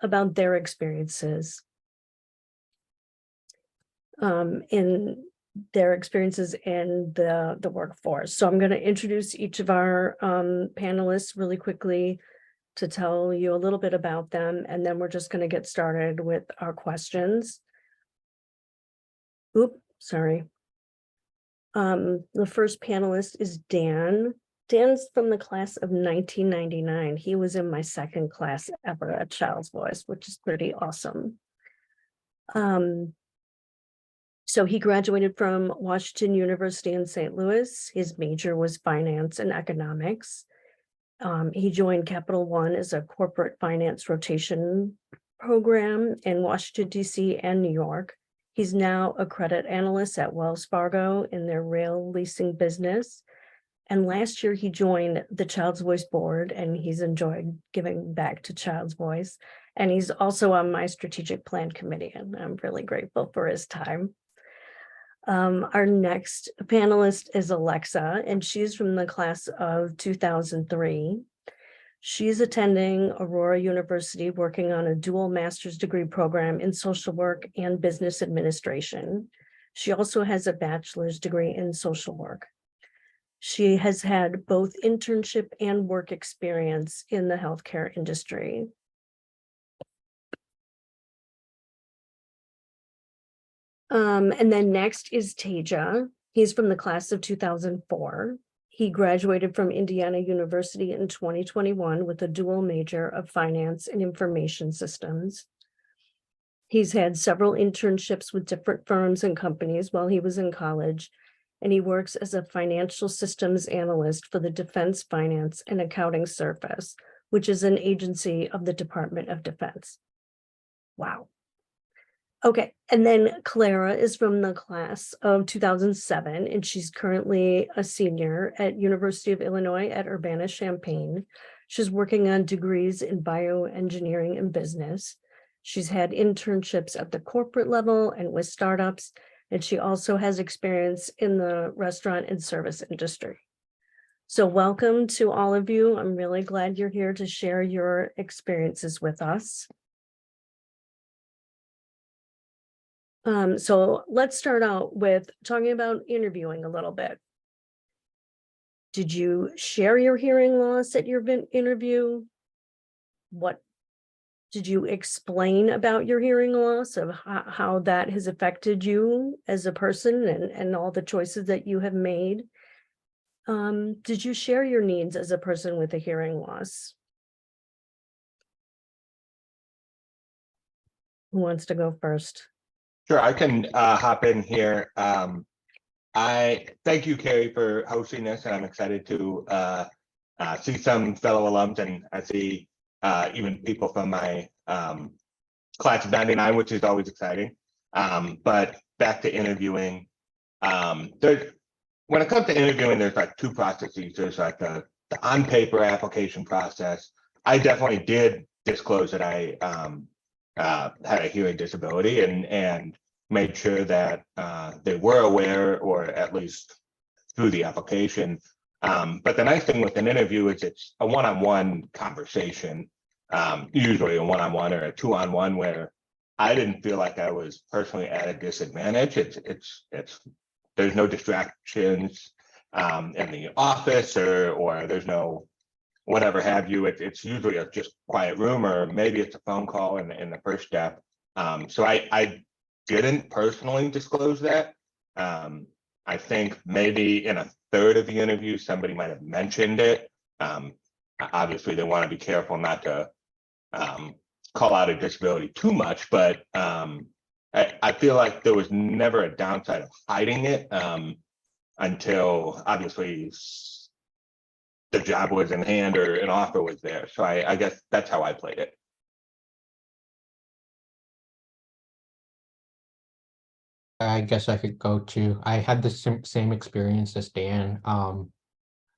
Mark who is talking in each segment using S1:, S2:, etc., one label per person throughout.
S1: about their experiences in the workforce. So I'm going to introduce each of our panelists really quickly to tell you a little bit about them, and then we're just going to get started with our questions. Oops, sorry. The first panelist is Dan. Dan's from the class of 1999. He was in my second class ever at Child's Voice, which is pretty awesome. So he graduated from Washington University in St. Louis. His major was finance and economics. He joined Capital One as a corporate finance rotation program in Washington, D.C. and New York. He's now a credit analyst at Wells Fargo in their rail leasing business. And last year he joined the Child's Voice board, and he's enjoyed giving back to Child's Voice. And he's also on my strategic plan committee, and I'm really grateful for his time. Our next panelist is Alexa, and she's from the class of 2003. She's attending Aurora University, working on a dual master's degree program in social work and business administration. She also has a bachelor's degree in social work. She has had both internship and work experience in the healthcare industry. And then next is Teja. He's from the class of 2004. He graduated from Indiana University in 2021 with a dual major of finance and information systems. He's had several internships with different firms and companies while he was in college, and he works as a financial systems analyst for the Defense Finance and Accounting Service, which is an agency of the Department of Defense. Wow. Okay, and then Clara is from the class of 2007, and she's currently a senior at University of Illinois at Urbana-Champaign. She's working on degrees in bioengineering and business. She's had internships at the corporate level and with startups, and she also has experience in the restaurant and service industry. So welcome to all of you. I'm really glad you're here to share your experiences with us. So let's start out with talking about interviewing a little bit. Did you share your hearing loss at your interview? What did you explain about your hearing loss, of how that has affected you as a person and all the choices that you have made? Did you share your needs as a person with a hearing loss? Who wants to go first?
S2: Sure, I can hop in here. I thank you, Carrie, for hosting this, and I'm excited to see some fellow alums, and I see even people from my class of 99, which is always exciting. But back to interviewing, when it comes to interviewing, there's like two processes. There's like the on-paper application process. I definitely did disclose that I had a hearing disability and made sure that they were aware, or at least through the application. But the nice thing with an interview is it's a one-on-one conversation, usually a one-on-one or a two-on-one, where I didn't feel like I was personally at a disadvantage. There's no distractions in the office, or there's no whatever have you. It's usually a just quiet room, or maybe it's a phone call in the first step. So I didn't personally disclose that. I think maybe in a third of the interview, somebody might have mentioned it. Obviously, they want to be careful not to call out a disability too much, but I feel like there was never a downside of hiding it until obviously the job was in hand or an offer was there. So I guess that's how I played it.
S3: I guess I could go too. I had the same experience as Dan.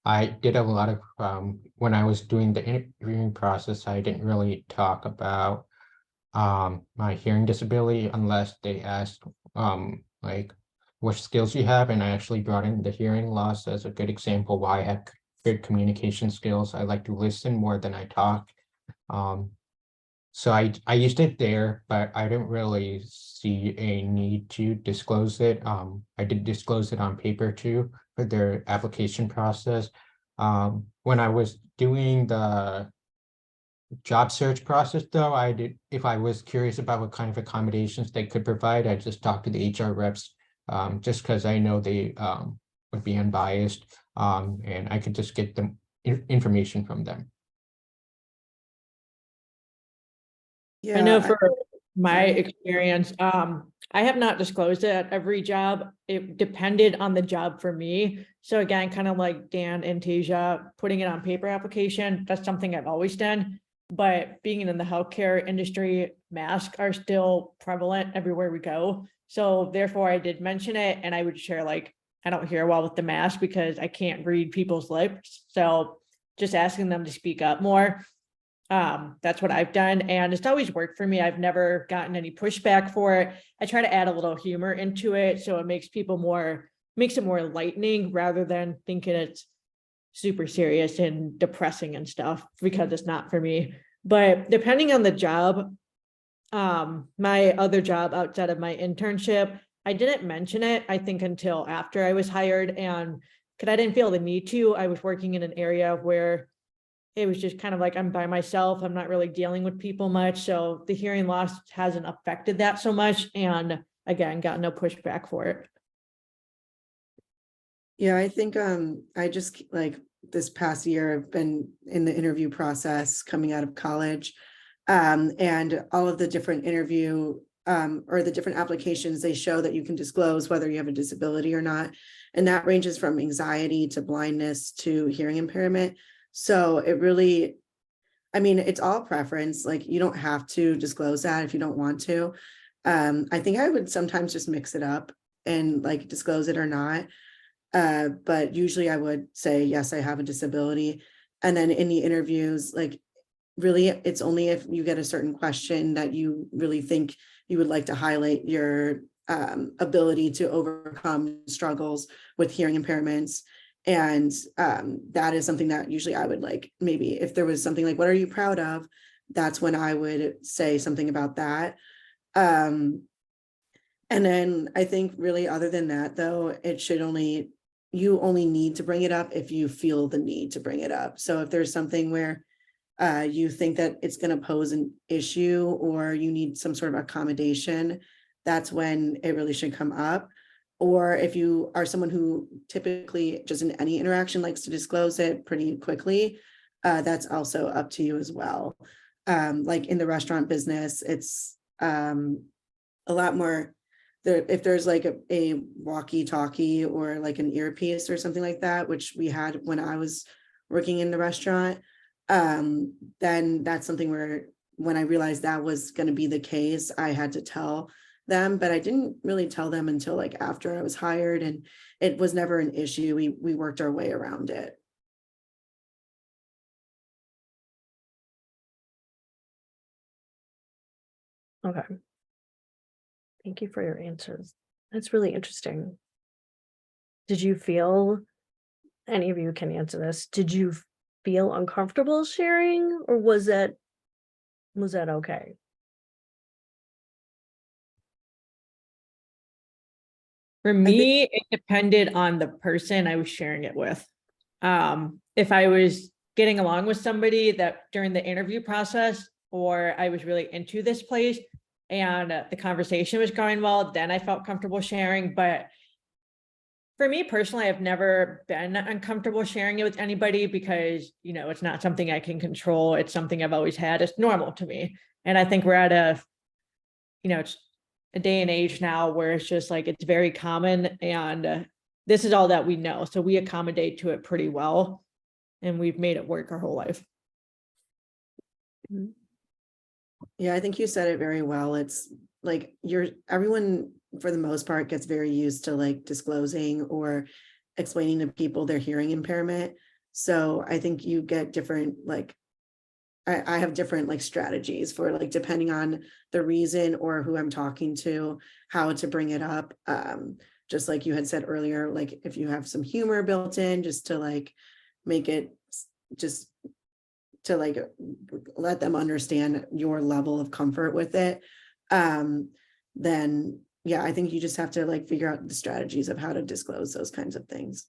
S3: I did a lot of, when I was doing the interviewing process, I didn't really talk about my hearing disability unless they asked like what skills you have, and I actually brought in the hearing loss as a good example why I have good communication skills. I like to listen more than I talk. So I used it there, but I didn't really see a need to disclose it. I did disclose it on paper too for their application process. When I was doing the job search process, though, if I was curious about what kind of accommodations they could provide, I just talked to the HR reps, just because I know they would be unbiased, and I could just get them information from them.
S4: Yeah,
S5: I know for my
S4: sorry.
S5: experience, I have not disclosed it at every job. It depended on the job for me. So again, kind of like Dan and Tasia, putting it on paper application, that's something I've always done. But being in the healthcare industry, masks are still prevalent everywhere we go. So therefore I did mention it, and I would share, like, I don't hear well with the mask because I can't read people's lips. So just asking them to speak up more. That's what I've done, and it's always worked for me. I've never gotten any pushback for it. I try to add a little humor into it, so it makes it more enlightening rather than thinking it's super serious and depressing and stuff, because it's not for me. But depending on the job, my other job outside of my internship, I didn't mention it, I think, until after I was hired, and because I didn't feel the need to. I was working in an area where it was just kind of like, I'm by myself. I'm not really dealing with people much. So the hearing loss hasn't affected that so much. And again, got no pushback for it.
S4: Yeah, I think I just like this past year I've been in the interview process coming out of college, and all of the different interview or the different applications, they show that you can disclose whether you have a disability or not, and that ranges from anxiety to blindness to hearing impairment. So it really, I mean, it's all preference. Like, you don't have to disclose that if you don't want to. I think I would sometimes just mix it up and like disclose it or not. But usually I would say, yes, I have a disability. And then in the interviews, like, really, it's only if you get a certain question that you really think you would like to highlight your ability to overcome struggles with hearing impairments. And that is something that usually I would like, maybe if there was something like, what are you proud of? That's when I would say something about that. And then I think really other than that, though, you only need to bring it up if you feel the need to bring it up. So if there's something where you think that it's going to pose an issue or you need some sort of accommodation, that's when it really should come up. Or if you are someone who typically just in any interaction likes to disclose it pretty quickly, that's also up to you as well. Like in the restaurant business, it's a lot more there. If there's like a walkie-talkie or like an earpiece or something like that, which we had when I was working in the restaurant, then that's something where when I realized that was going to be the case, I had to tell them, but I didn't really tell them until like after I was hired, and it was never an issue. We worked our way around it.
S1: Okay. Thank you for your answers. That's really interesting. Did you feel, any of you can answer this, did you feel uncomfortable sharing, or was that okay?
S5: For me, it depended on the person I was sharing it with. If I was getting along with somebody that during the interview process, or I was really into this place and the conversation was going well, then I felt comfortable sharing. But for me personally, I've never been uncomfortable sharing it with anybody because, it's not something I can control. It's something I've always had. It's normal to me. And I think we're at it's a day and age now where it's just like, it's very common, and this is all that we know. So we accommodate to it pretty well, and we've made it work our whole life.
S4: Yeah, I think you said it very well. It's like everyone for the most part gets very used to like disclosing or explaining to people their hearing impairment. So I think you get different, like, I have different like strategies for like, depending on the reason or who I'm talking to, how to bring it up. Just like you had said earlier, like if you have some humor built in, just to like make it just to like let them understand your level of comfort with it, then yeah, I think you just have to like figure out the strategies of how to disclose those kinds of things.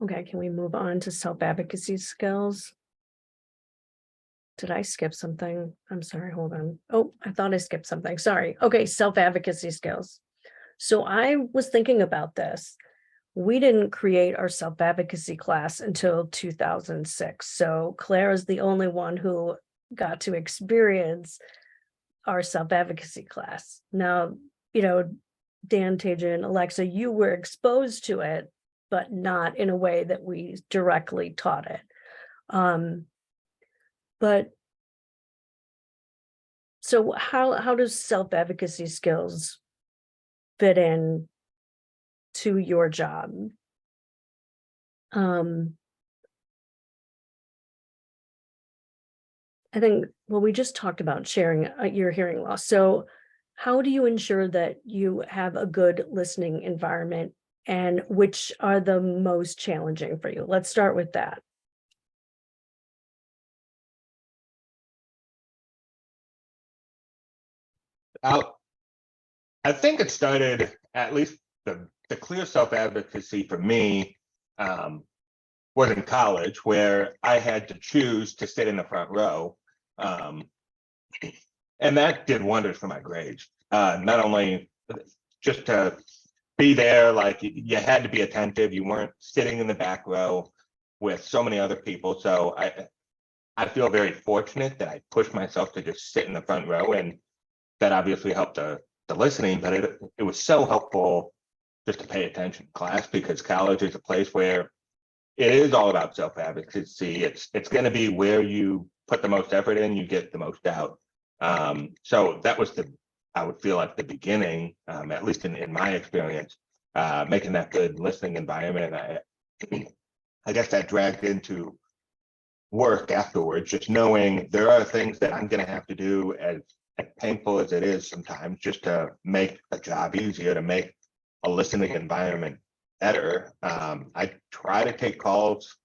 S1: Okay, can we move on to self-advocacy skills? Did I skip something? I'm sorry, hold on. Oh, I thought I skipped something. Sorry. Okay, self-advocacy skills. So I was thinking about this. We didn't create our self-advocacy class until 2006. So Claire is the only one who got to experience our self-advocacy class. Now, Dan, Taja, and Alexa, you were exposed to it, but not in a way that we directly taught it. But so how does self-advocacy skills fit in to your job? I think, well, we just talked about sharing your hearing loss. So how do you ensure that you have a good listening environment, and which are the most challenging for you? Let's start with that.
S2: I think it started, at least the clear self-advocacy for me was in college, where I had to choose to sit in the front row. And that did wonders for my grades. Not only just to be there, like you had to be attentive. You weren't sitting in the back row with so many other people. So I feel very fortunate that I pushed myself to just sit in the front row, and that obviously helped the listening, but it was so helpful just to pay attention in class, because college is a place where it is all about self-advocacy. It's going to be where you put the most effort in, you get the most out. So that was I would feel like the beginning, at least in my experience, making that good listening environment. I guess that dragged into work afterwards, just knowing there are things that I'm going to have to do, as painful as it is sometimes, just to make a job easier, to make a listening environment better. I try to take calls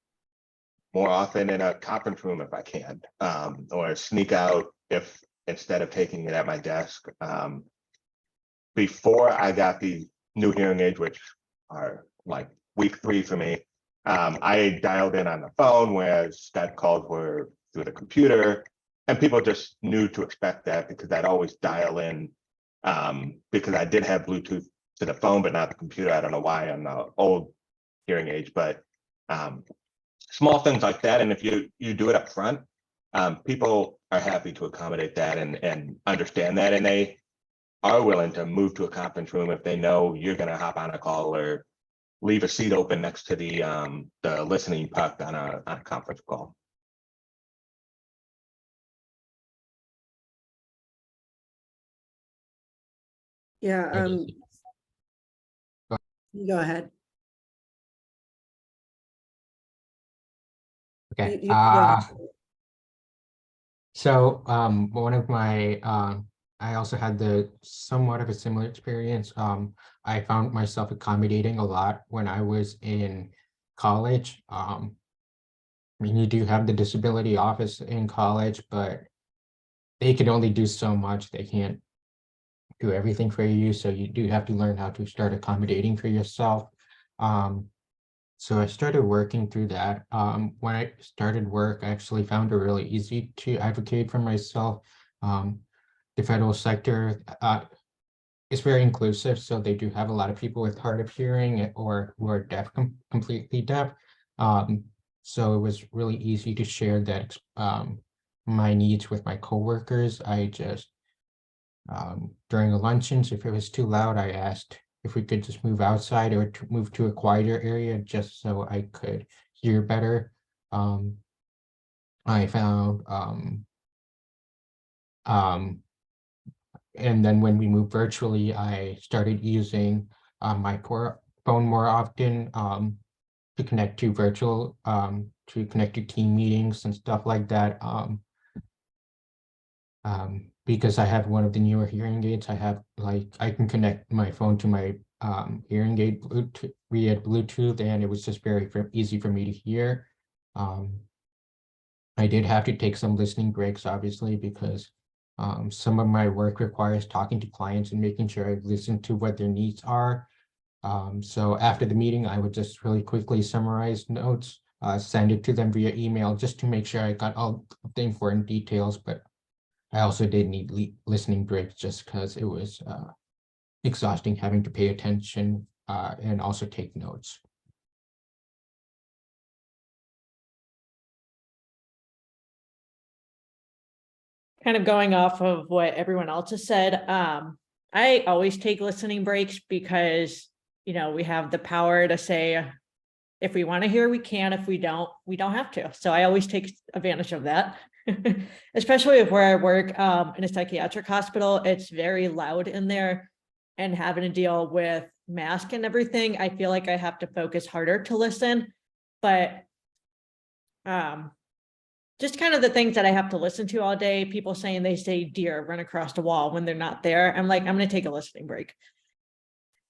S2: more often in a conference room if I can, or sneak out if instead of taking it at my desk. Before I got the new hearing aids, which are like week 3 for me, I dialed in on the phone, whereas Skype calls were through the computer, and people just knew to expect that, because I'd always dial in, because I did have Bluetooth to the phone, but not the computer. I don't know why on the old hearing aids, but small things like that. And if you do it up front, people are happy to accommodate that and understand that, and they are willing to move to a conference room if they know you're going to hop on a call or leave a seat open next to the listening puck on a conference call.
S4: Yeah,
S3: Go-
S4: go ahead.
S3: Okay.
S4: Go ahead.
S3: So one of my I also had the somewhat of a similar experience. I found myself accommodating a lot when I was in college. I mean, you do have the disability office in college, but they can only do so much. They can't do everything for you. So you do have to learn how to start accommodating for yourself. So I started working through that. When I started work, I actually found it really easy to advocate for myself. The federal sector is very inclusive, so they do have a lot of people with hard of hearing or who are deaf, completely deaf. So it was really easy to share that my needs with my coworkers. I just during the luncheons, if it was too loud, I asked if we could just move outside or to move to a quieter area just so I could hear better. I found and then when we moved virtually, I started using my phone more often to connect to virtual to connect to team meetings and stuff like that. because I have one of the newer hearing aids, I can connect my phone to my hearing aid Bluetooth, via Bluetooth, and it was just very easy for me to hear. I did have to take some listening breaks, obviously, because some of my work requires talking to clients and making sure I listen to what their needs are. So after the meeting, I would just really quickly summarize notes, send it to them via email just to make sure I got all the important details. But I also did need listening breaks just because it was exhausting having to pay attention and also take notes.
S5: Kind of going off of what everyone else has said, I always take listening breaks because, you know, we have the power to say, if we want to hear, we can. If we don't have to. So I always take advantage of that, especially if where I work in a psychiatric hospital, it's very loud in there, and having to deal with mask and everything, I feel like I have to focus harder to listen. But just kind of the things that I have to listen to all day, people saying they say deer run across the wall when they're not there. I'm like, I'm going to take a listening break.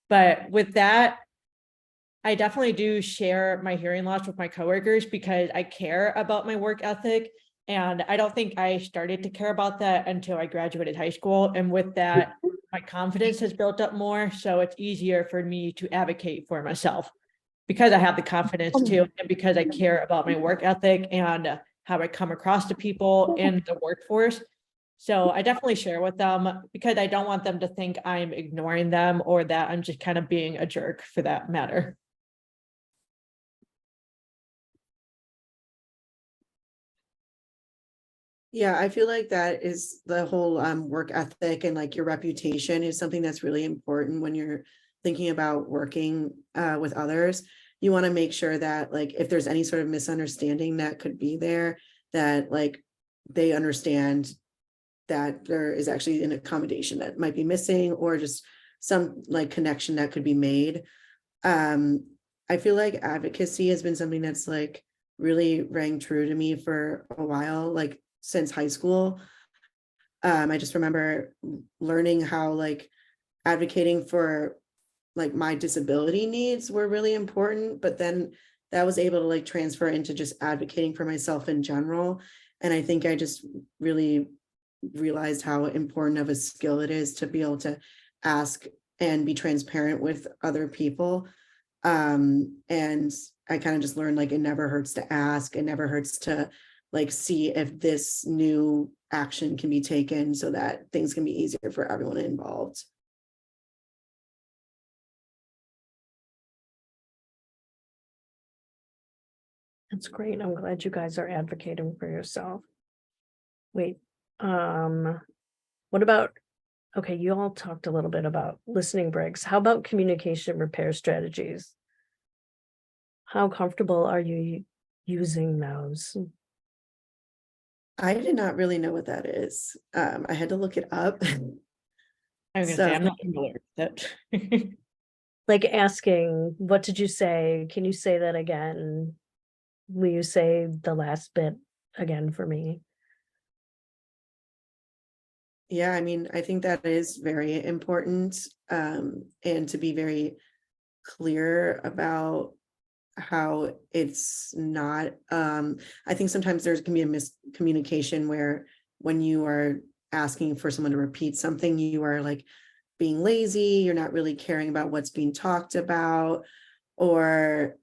S5: But with that, I definitely do share my hearing loss with my coworkers because I care about my work ethic. And I don't think I started to care about that until I graduated high school. And with that, my confidence has built up more. So it's easier for me to advocate for myself because I have the confidence too, and because I care about my work ethic and how I come across to people in the workforce. So I definitely share with them because I don't want them to think I'm ignoring them or that I'm just kind of being a jerk for that matter.
S4: Yeah, I feel like that is the whole work ethic and like your reputation is something that's really important when you're thinking about working with others. You want to make sure that like if there's any sort of misunderstanding that could be there, that like they understand that there is actually an accommodation that might be missing or just some like connection that could be made. I feel like advocacy has been something that's like really rang true to me for a while, like since high school. I just remember learning how like advocating for like my disability needs were really important, but then that was able to like transfer into just advocating for myself in general. And I think I just really realized how important of a skill it is to be able to ask and be transparent with other people. And I kind of just learned like it never hurts to ask, it never hurts to like see if this new action can be taken so that things can be easier for everyone involved.
S1: That's great. I'm glad you guys are advocating for yourself. Wait, what about, okay, you all talked a little bit about listening breaks. How about communication repair strategies? How comfortable are you using those?
S4: I did not really know what that is. I had to look it up.
S5: I'm going to say I'm not familiar with it.
S1: Like asking, what did you say? Can you say that again? Will you say the last bit again for me?
S4: Yeah, I mean, I think that is very important, and to be very clear about how it's not, I think sometimes there can be a miscommunication where when you are asking for someone to repeat something, you are like being lazy, you're not really caring about what's being talked about, or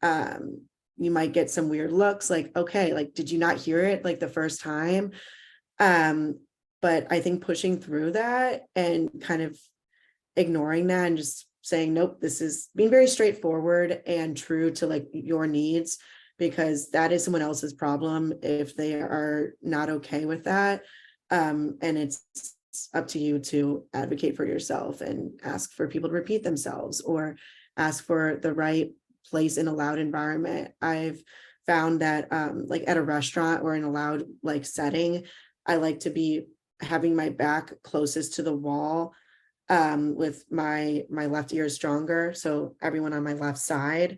S4: you might get some weird looks like, okay, like, did you not hear it like the first time? But I think pushing through that and kind of ignoring that and just saying, nope, this is being very straightforward and true to like your needs, because that is someone else's problem if they are not okay with that. And it's up to you to advocate for yourself and ask for people to repeat themselves or ask for the right place in a loud environment. I've found that like at a restaurant or in a loud like setting, I like to be having my back closest to the wall, with my left ear stronger, so everyone on my left side.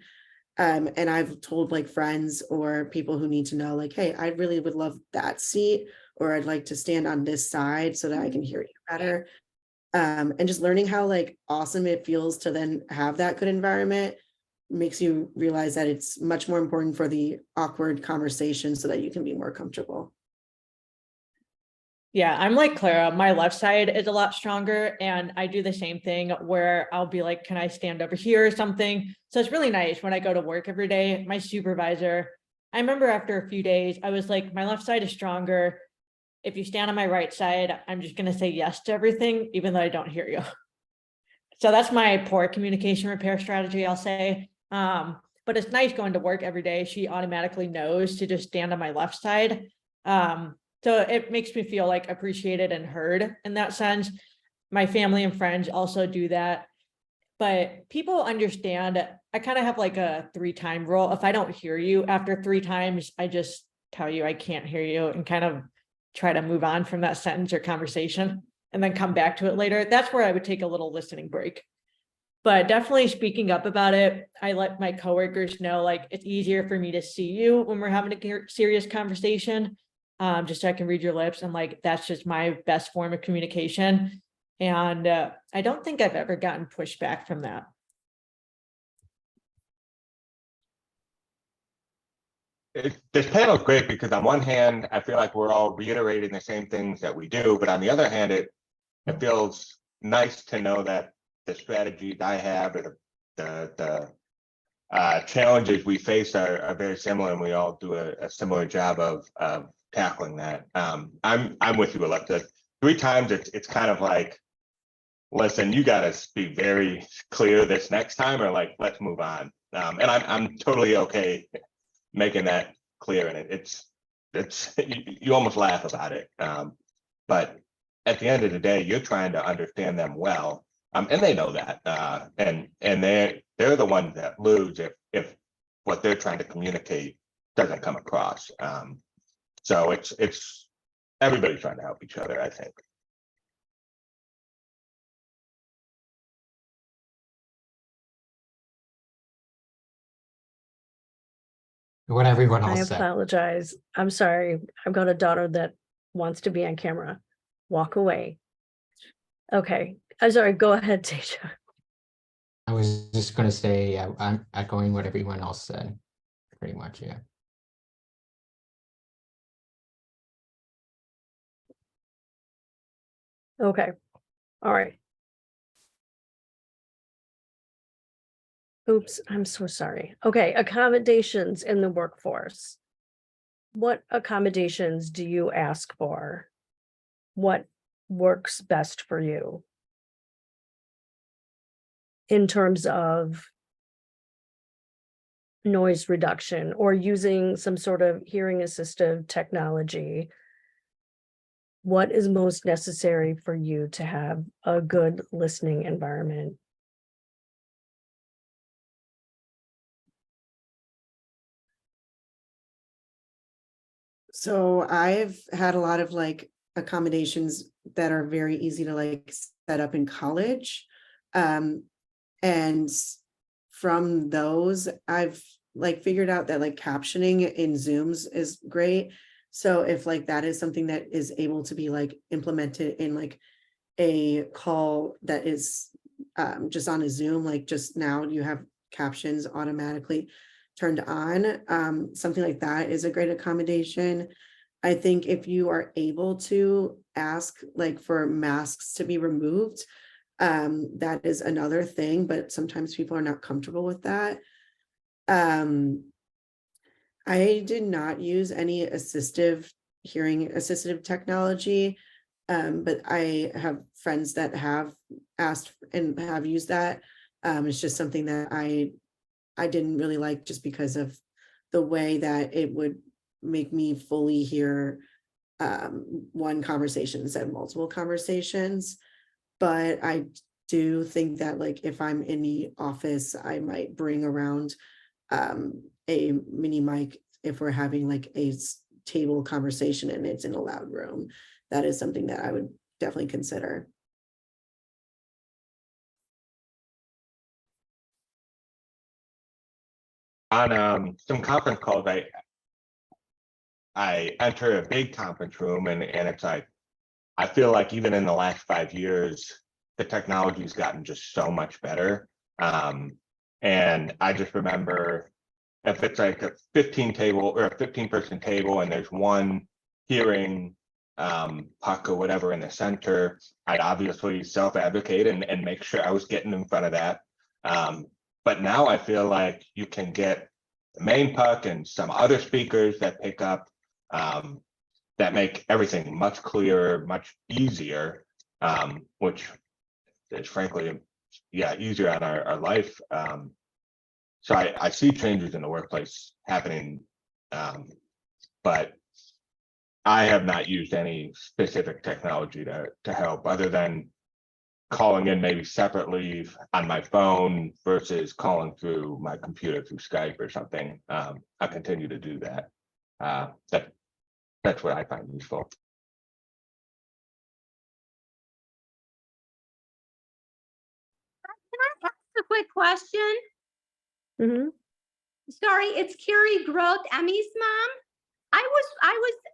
S4: And I've told like friends or people who need to know, like, hey, I really would love that seat or I'd like to stand on this side so that I can hear you better. And just learning how like awesome it feels to then have that good environment makes you realize that it's much more important for the awkward conversation so that you can be more comfortable.
S5: Yeah, I'm like Clara. My left side is a lot stronger, and I do the same thing where I'll be like, can I stand over here or something? So it's really nice when I go to work every day. My supervisor, I remember after a few days, I was like, my left side is stronger. If you stand on my right side, I'm just going to say yes to everything, even though I don't hear you. So that's my poor communication repair strategy, I'll say. But it's nice going to work every day. She automatically knows to just stand on my left side. So it makes me feel like appreciated and heard in that sense. My family and friends also do that. But people understand, I kind of have like a 3-time rule. If I don't hear you after 3 times, I just tell you I can't hear you and kind of try to move on from that sentence or conversation and then come back to it later. That's where I would take a little listening break. But definitely speaking up about it. I let my coworkers know, like, it's easier for me to see you when we're having a serious conversation, just so I can read your lips. And like, that's just my best form of communication. And I don't think I've ever gotten pushback from that.
S2: This panel is great because on one hand, I feel like we're all reiterating the same things that we do, but on the other hand, it feels nice to know that the strategies I have or the challenges we face are very similar, and we all do a similar job of tackling that. I'm with you, Alexa. 3 times it's kind of like, listen, you got to be very clear this next time, or like, let's move on. And I'm totally okay making that clear, and it's you almost laugh about it. But at the end of the day, you're trying to understand them well, and they know that, and they're the ones that lose if what they're trying to communicate doesn't come across. So it's everybody's trying to help each other, I think.
S3: What everyone
S1: I
S3: else said.
S1: apologize. I'm sorry. I've got a daughter that wants to be on camera. Walk away. Okay. I'm sorry. Go ahead, Tasha.
S3: I was just going to say, yeah, I'm echoing what everyone else said, pretty much, yeah.
S1: Okay. All right. Oops, I'm so sorry. Okay, accommodations in the workforce. What accommodations do you ask for? What works best for you? In terms of noise reduction or using some sort of hearing assistive technology, what is most necessary for you to have a good listening environment?
S4: So I've had a lot of like accommodations that are very easy to like set up in college. And from those, I've like figured out that like captioning in Zooms is great. So if like that is something that is able to be like implemented in like a call that is just on a Zoom, like just now you have captions automatically turned on. Something like that is a great accommodation. I think if you are able to ask like for masks to be removed, that is another thing, but sometimes people are not comfortable with that. I did not use any hearing assistive technology, but I have friends that have asked and have used that. It's just something that I didn't really like just because of the way that it would make me fully hear one conversation instead of multiple conversations. But I do think that like if I'm in the office, I might bring around a mini mic if we're having like a table conversation and it's in a loud room. That is something that I would definitely consider.
S2: On some conference calls, I enter a big conference room and it's like, I feel like even in the last 5 years, the technology's gotten just so much better. And I just remember if it's like a 15 table or a 15-person table and there's one hearing puck or whatever in the center, I'd obviously self-advocate and make sure I was getting in front of that. But now I feel like you can get the main puck and some other speakers that pick up that make everything much clearer, much easier, which is frankly, yeah, easier on our life. So I see changes in the workplace happening, but I have not used any specific technology to help other than calling in maybe separately on my phone versus calling through my computer through Skype or something. I continue to do that. That's what I find useful.
S6: A quick question.
S1: Mhm.
S6: Sorry, it's Carrie Groth, Emmy's mom.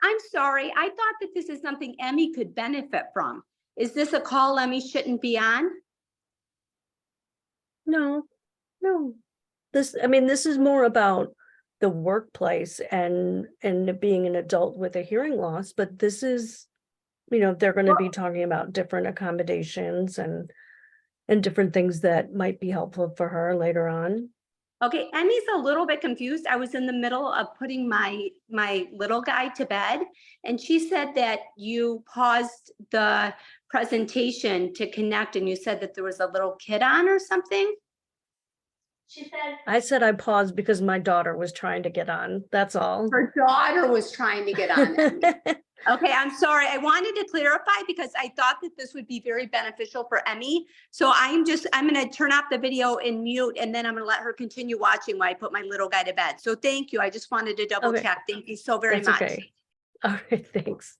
S6: I'm sorry. I thought that this is something Emmy could benefit from. Is this a call Emmy shouldn't be on?
S1: No, no. I mean, this is more about the workplace and being an adult with a hearing loss, but this is, they're going to be talking about different accommodations and different things that might be helpful for her later on.
S6: Okay, Emmy's a little bit confused. I was in the middle of putting my little guy to bed, and she said that you paused the presentation to connect, and you said that there was a little kid on or something. She said
S1: I said I paused because my daughter was trying to get on. That's all.
S6: her daughter was trying to get on. Emmy. Okay, I'm sorry. I wanted to clarify because I thought that this would be very beneficial for Emmy. So I'm going to turn off the video and mute, and then I'm going to let her continue watching while I put my little guy to bed. So thank you. I just wanted to double
S1: Okay.
S6: check. Thank you so very
S1: That's
S6: much.
S1: okay. All right, thanks.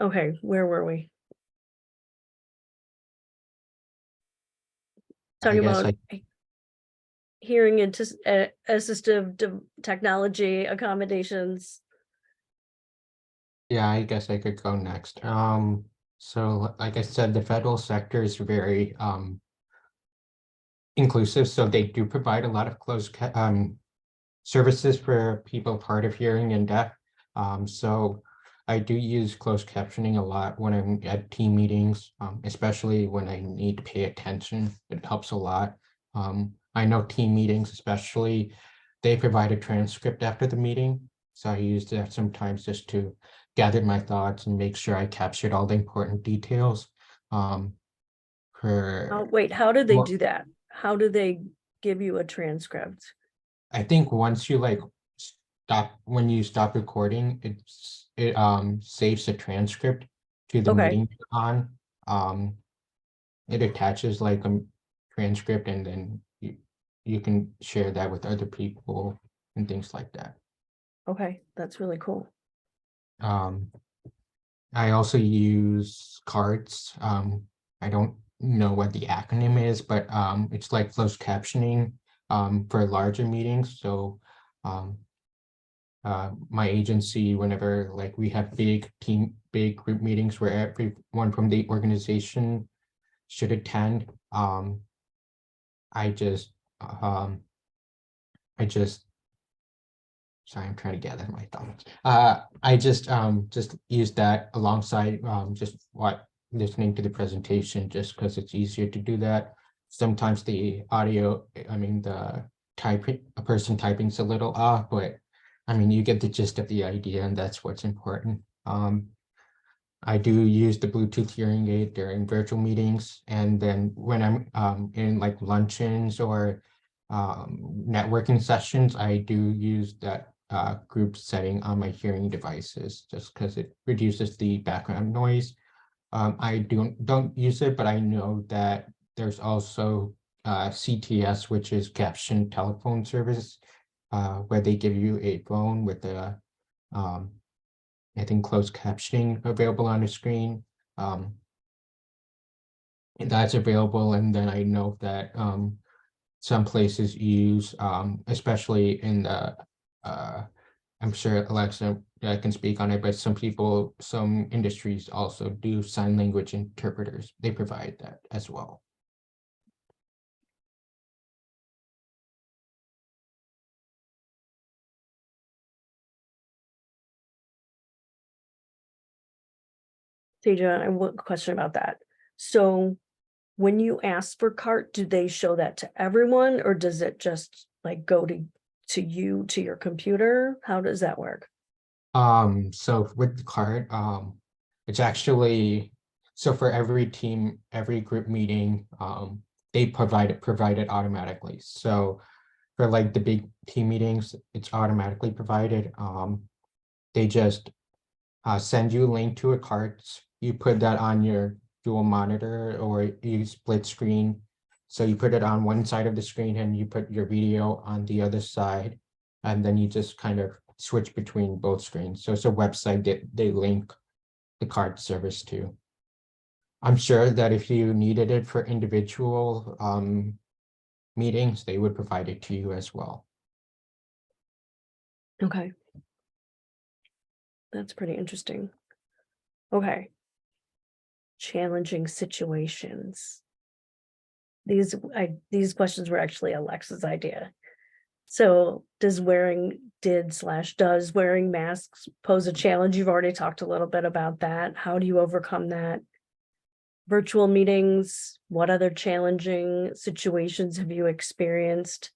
S1: Okay, where were we? Talking about hearing assistive technology accommodations.
S3: Yeah, I guess I could go next. So like I said, the federal sector is very inclusive, so they do provide a lot of services for people hard of hearing and deaf. So I do use closed captioning a lot when I'm at team meetings, especially when I need to pay attention. It helps a lot. I know team meetings, especially, they provide a transcript after the meeting. So I use that sometimes just to gather my thoughts and make sure I captured all the important details.
S1: Oh, wait, how do they do that? How do they give you a transcript?
S3: I think once you when you stop recording, it saves the transcript to the
S1: Okay.
S3: meeting you're on. It attaches like a transcript, and then you can share that with other people and things like that.
S1: Okay, that's really cool.
S3: I also use cards. I don't know what the acronym is, but it's like closed captioning for larger meetings. So my agency, whenever like we have big group meetings where everyone from the organization should attend, I just sorry, I'm trying to gather my thoughts. I just use that alongside just listening to the presentation, just because it's easier to do that. Sometimes the audio, the a person typing is a little off, but you get the gist of the idea, and that's what's important. I do use the Bluetooth hearing aid during virtual meetings, and then when I'm in like luncheons or networking sessions, I do use that group setting on my hearing devices, just because it reduces the background noise. I don't use it, but I know that there's also CTS, which is caption telephone service, where they give you a phone with a I think closed captioning available on the screen. And that's available, and then I know that some places use, especially in the, I'm sure Alexa can speak on it, but some industries also do sign language interpreters. They provide that as well.
S1: Teja, I have a question about that. So when you ask for CART, do they show that to everyone, or does it just like go to you, to your computer? How does that work?
S3: So with the card, it's actually, so for every team, every group meeting, they provide it automatically. So for like the big team meetings, it's automatically provided. They just send you a link to a card. You put that on your dual monitor or you split screen. So you put it on one side of the screen and you put your video on the other side. And then you just kind of switch between both screens. So it's a website that they link the card service to. I'm sure that if you needed it for individual meetings, they would provide it to you as well.
S1: Okay. That's pretty interesting. Okay. Challenging situations. These questions were actually Alexa's idea. So does wearing masks pose a challenge? You've already talked a little bit about that. How do you overcome that? Virtual meetings, what other challenging situations have you experienced?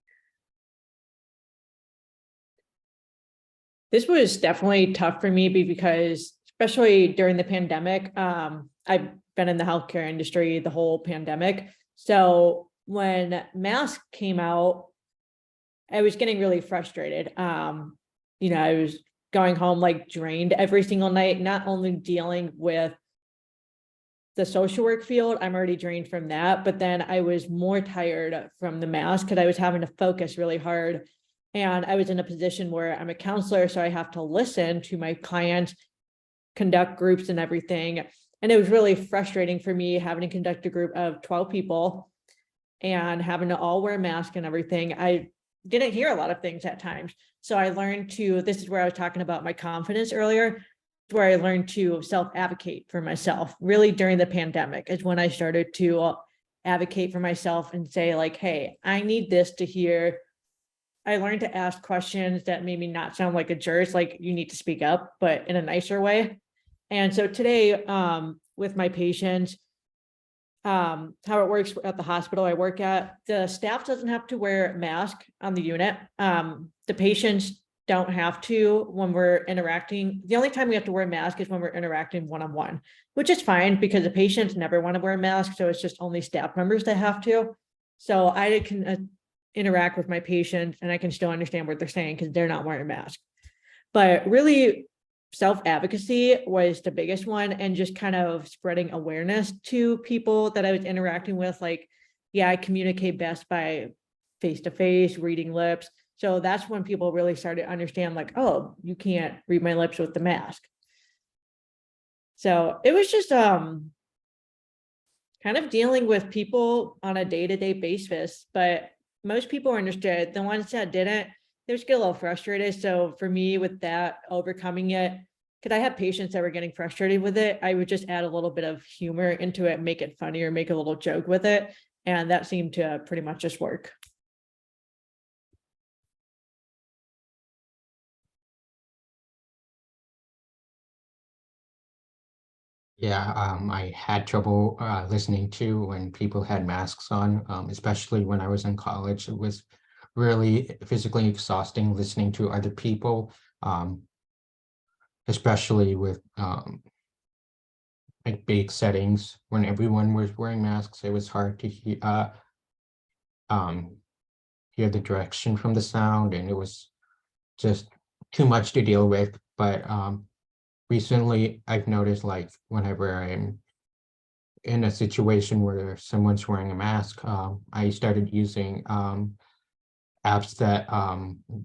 S5: This was definitely tough for me because especially during the pandemic, I've been in the healthcare industry the whole pandemic. So when masks came out, I was getting really frustrated. I was going home like drained every single night, not only dealing with the social work field, I'm already drained from that, but then I was more tired from the mask because I was having to focus really hard. And I was in a position where I'm a counselor, so I have to listen to my clients, conduct groups and everything. And it was really frustrating for me having to conduct a group of 12 people and having to all wear a mask and everything. I didn't hear a lot of things at times. So I learned this is where I was talking about my confidence earlier, where I learned to self-advocate for myself. Really during the pandemic is when I started to advocate for myself and say like, hey, I need this to hear. I learned to ask questions that made me not sound like a jerk, like you need to speak up, but in a nicer way. And so today, with my patients, how it works at the hospital I work at, the staff doesn't have to wear a mask on the unit. The patients don't have to when we're interacting. The only time we have to wear a mask is when we're interacting one-on-one, which is fine because the patients never want to wear a mask. So it's just only staff members that have to. So I can interact with my patients and I can still understand what they're saying because they're not wearing a mask. But really, self-advocacy was the biggest one, and just kind of spreading awareness to people that I was interacting with. Like, yeah, I communicate best by face-to-face, reading lips. So that's when people really started to understand like, oh, you can't read my lips with the mask. So it was just kind of dealing with people on a day-to-day basis, but most people understood. The ones that didn't, they just get a little frustrated. So for me with that, overcoming it, because I have patients that were getting frustrated with it, I would just add a little bit of humor into it, make it funnier, make a little joke with it. And that seemed to pretty much just work.
S3: Yeah, I had trouble listening to when people had masks on, especially when I was in college. It was really physically exhausting listening to other people, especially with like big settings when everyone was wearing masks. It was hard to hear the direction from the sound, and it was just too much to deal with. But recently, I've noticed like whenever I'm in a situation where someone's wearing a mask, I started using apps that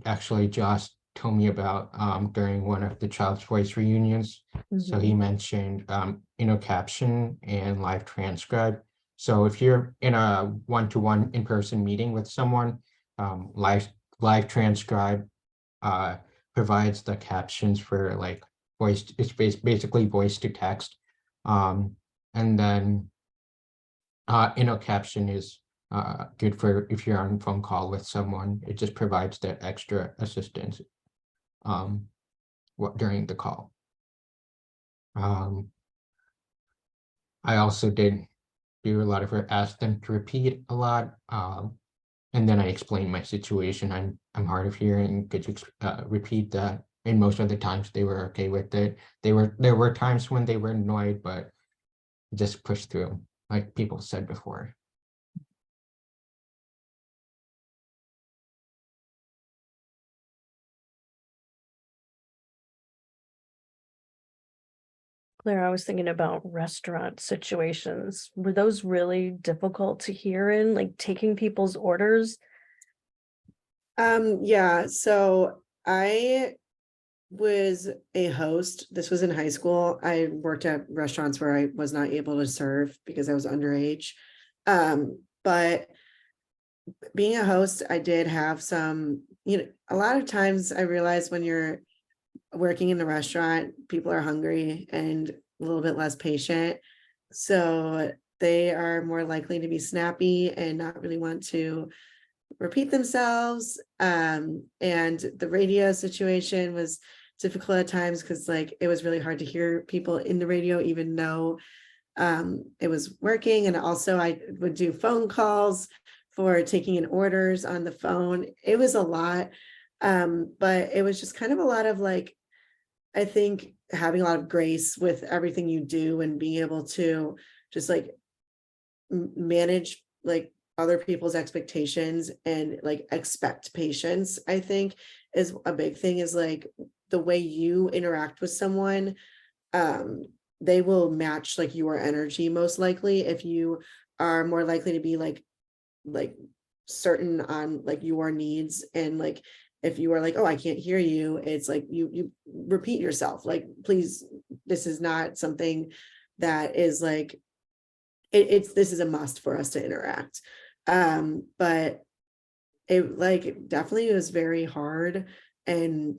S3: actually Josh told me about during one of the Child's Voice reunions. So he mentioned caption and live transcribe. So if you're in a one-to-one in-person meeting with someone, live transcribe provides the captions for like voice, it's basically voice to text. And then caption is good for if you're on a phone call with someone. It just provides that extra assistance during the call. I also did do a lot of ask them to repeat a lot. And then I explained my situation. I'm hard of hearing. Could you repeat that? And most of the times they were okay with it. There were times when they were annoyed, but just pushed through, like people said before.
S1: Claire, I was thinking about restaurant situations. Were those really difficult to hear in, like taking people's orders?
S4: Yeah, so I was a host. This was in high school. I worked at restaurants where I was not able to serve because I was underage. But being a host, I did have some, a lot of times I realized when you're working in the restaurant, people are hungry and a little bit less patient. So they are more likely to be snappy and not really want to repeat themselves. And the radio situation was difficult at times because like it was really hard to hear people in the radio, even though it was working. And also I would do phone calls for taking in orders on the phone. It was a lot. But it was just kind of a lot of like, I think having a lot of grace with everything you do and being able to just like manage like other people's expectations and like expect patience, I think is a big thing. Is like the way you interact with someone, they will match like your energy most likely. If you are more likely to be like certain on like your needs, and like if you are like, oh, I can't hear you, it's like you repeat yourself, like, please, this is not something that is like this is a must for us to interact. But it like definitely was very hard. And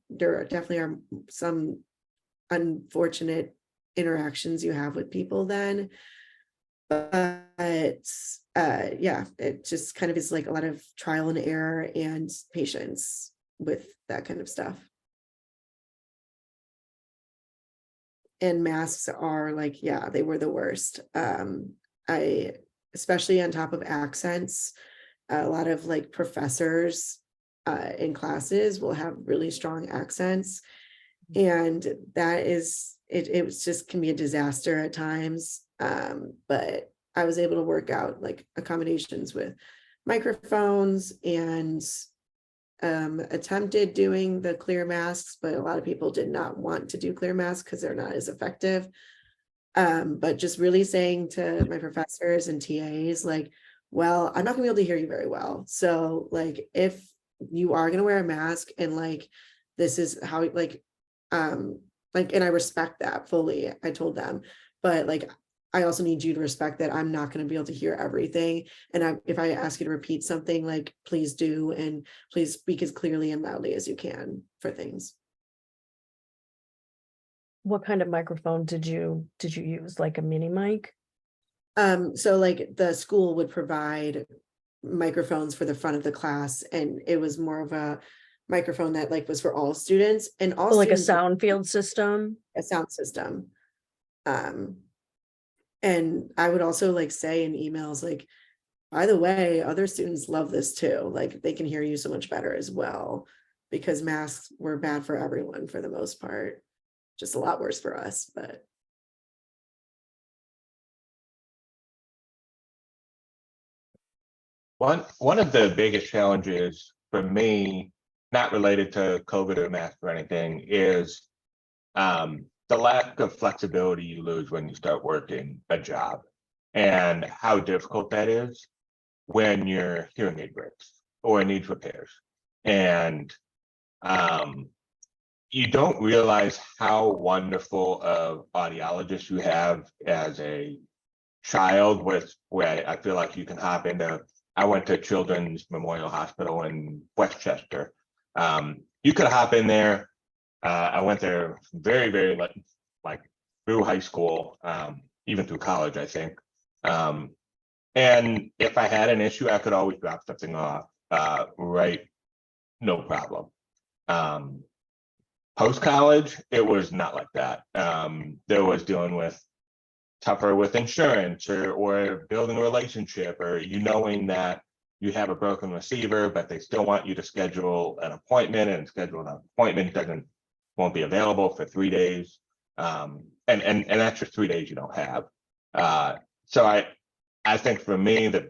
S4: there definitely are some unfortunate interactions you have with people then. But yeah, it just kind of is like a lot of trial and error and patience with that kind of stuff. And masks are like, yeah, they were the worst. Especially on top of accents, a lot of like professors in classes will have really strong accents, and that is it was just can be a disaster at times. But I was able to work out like accommodations with microphones and attempted doing the clear masks, but a lot of people did not want to do clear masks because they're not as effective. But just really saying to my professors and TAs, like, well, I'm not gonna be able to hear you very well. So like, if you are gonna wear a mask and like, this is how and I respect that fully, I told them, but like, I also need you to respect that I'm not going to be able to hear everything. And if I ask you to repeat something, like, please do, and please speak as clearly and loudly as you can for things.
S1: What kind of microphone did you use? Like a mini mic?
S4: So like the school would provide microphones for the front of the class, and it was more of a microphone that like was for all students, and all
S1: Like a
S4: students,
S1: sound field system?
S4: a sound system. And I would also like say in emails, like, by the way, other students love this too. Like they can hear you so much better as well, because masks were bad for everyone for the most part, just a lot worse for us. But
S2: one of the biggest challenges for me, not related to COVID or mask or anything, is the lack of flexibility you lose when you start working a job, and how difficult that is when your hearing aid breaks or needs repairs. And you don't realize how wonderful of audiologist you have as a child with where I feel like you can hop into. I went to Children's Memorial Hospital in Westchester. You could hop in there. I went there very like through high school, even through college, I think. And if I had an issue, I could always drop something off, right? No problem. Post-college, it was not like that. There was dealing with tougher with insurance or building a relationship, or you knowing that you have a broken receiver, but they still want you to schedule an appointment, and schedule an appointment won't be available for 3 days. And that's just 3 days you don't have. So I think for me that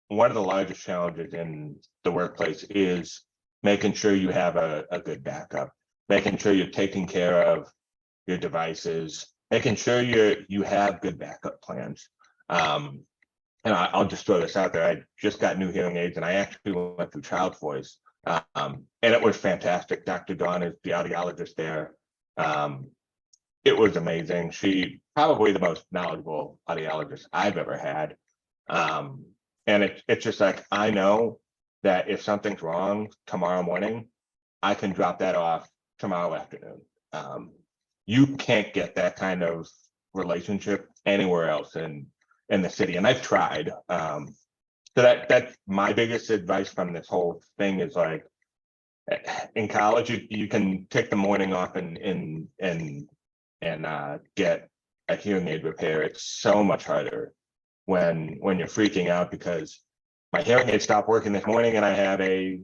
S2: one of the largest challenges in the workplace is making sure you have a good backup, making sure you're taking care of your devices, making sure you have good backup plans. And I'll just throw this out there. I just got new hearing aids, and I actually went through Child Voice, and it was fantastic. Dr. Dawn is the audiologist there. It was amazing. She probably the most knowledgeable audiologist I've ever had. And it's just like, I know that if something's wrong tomorrow morning, I can drop that off tomorrow afternoon. You can't get that kind of relationship anywhere else in the city, and I've tried. So that's my biggest advice from this whole thing is like, in college you can take the morning off and get a hearing aid repair. It's so much harder when you're freaking out because my hearing aid stopped working this morning and I had a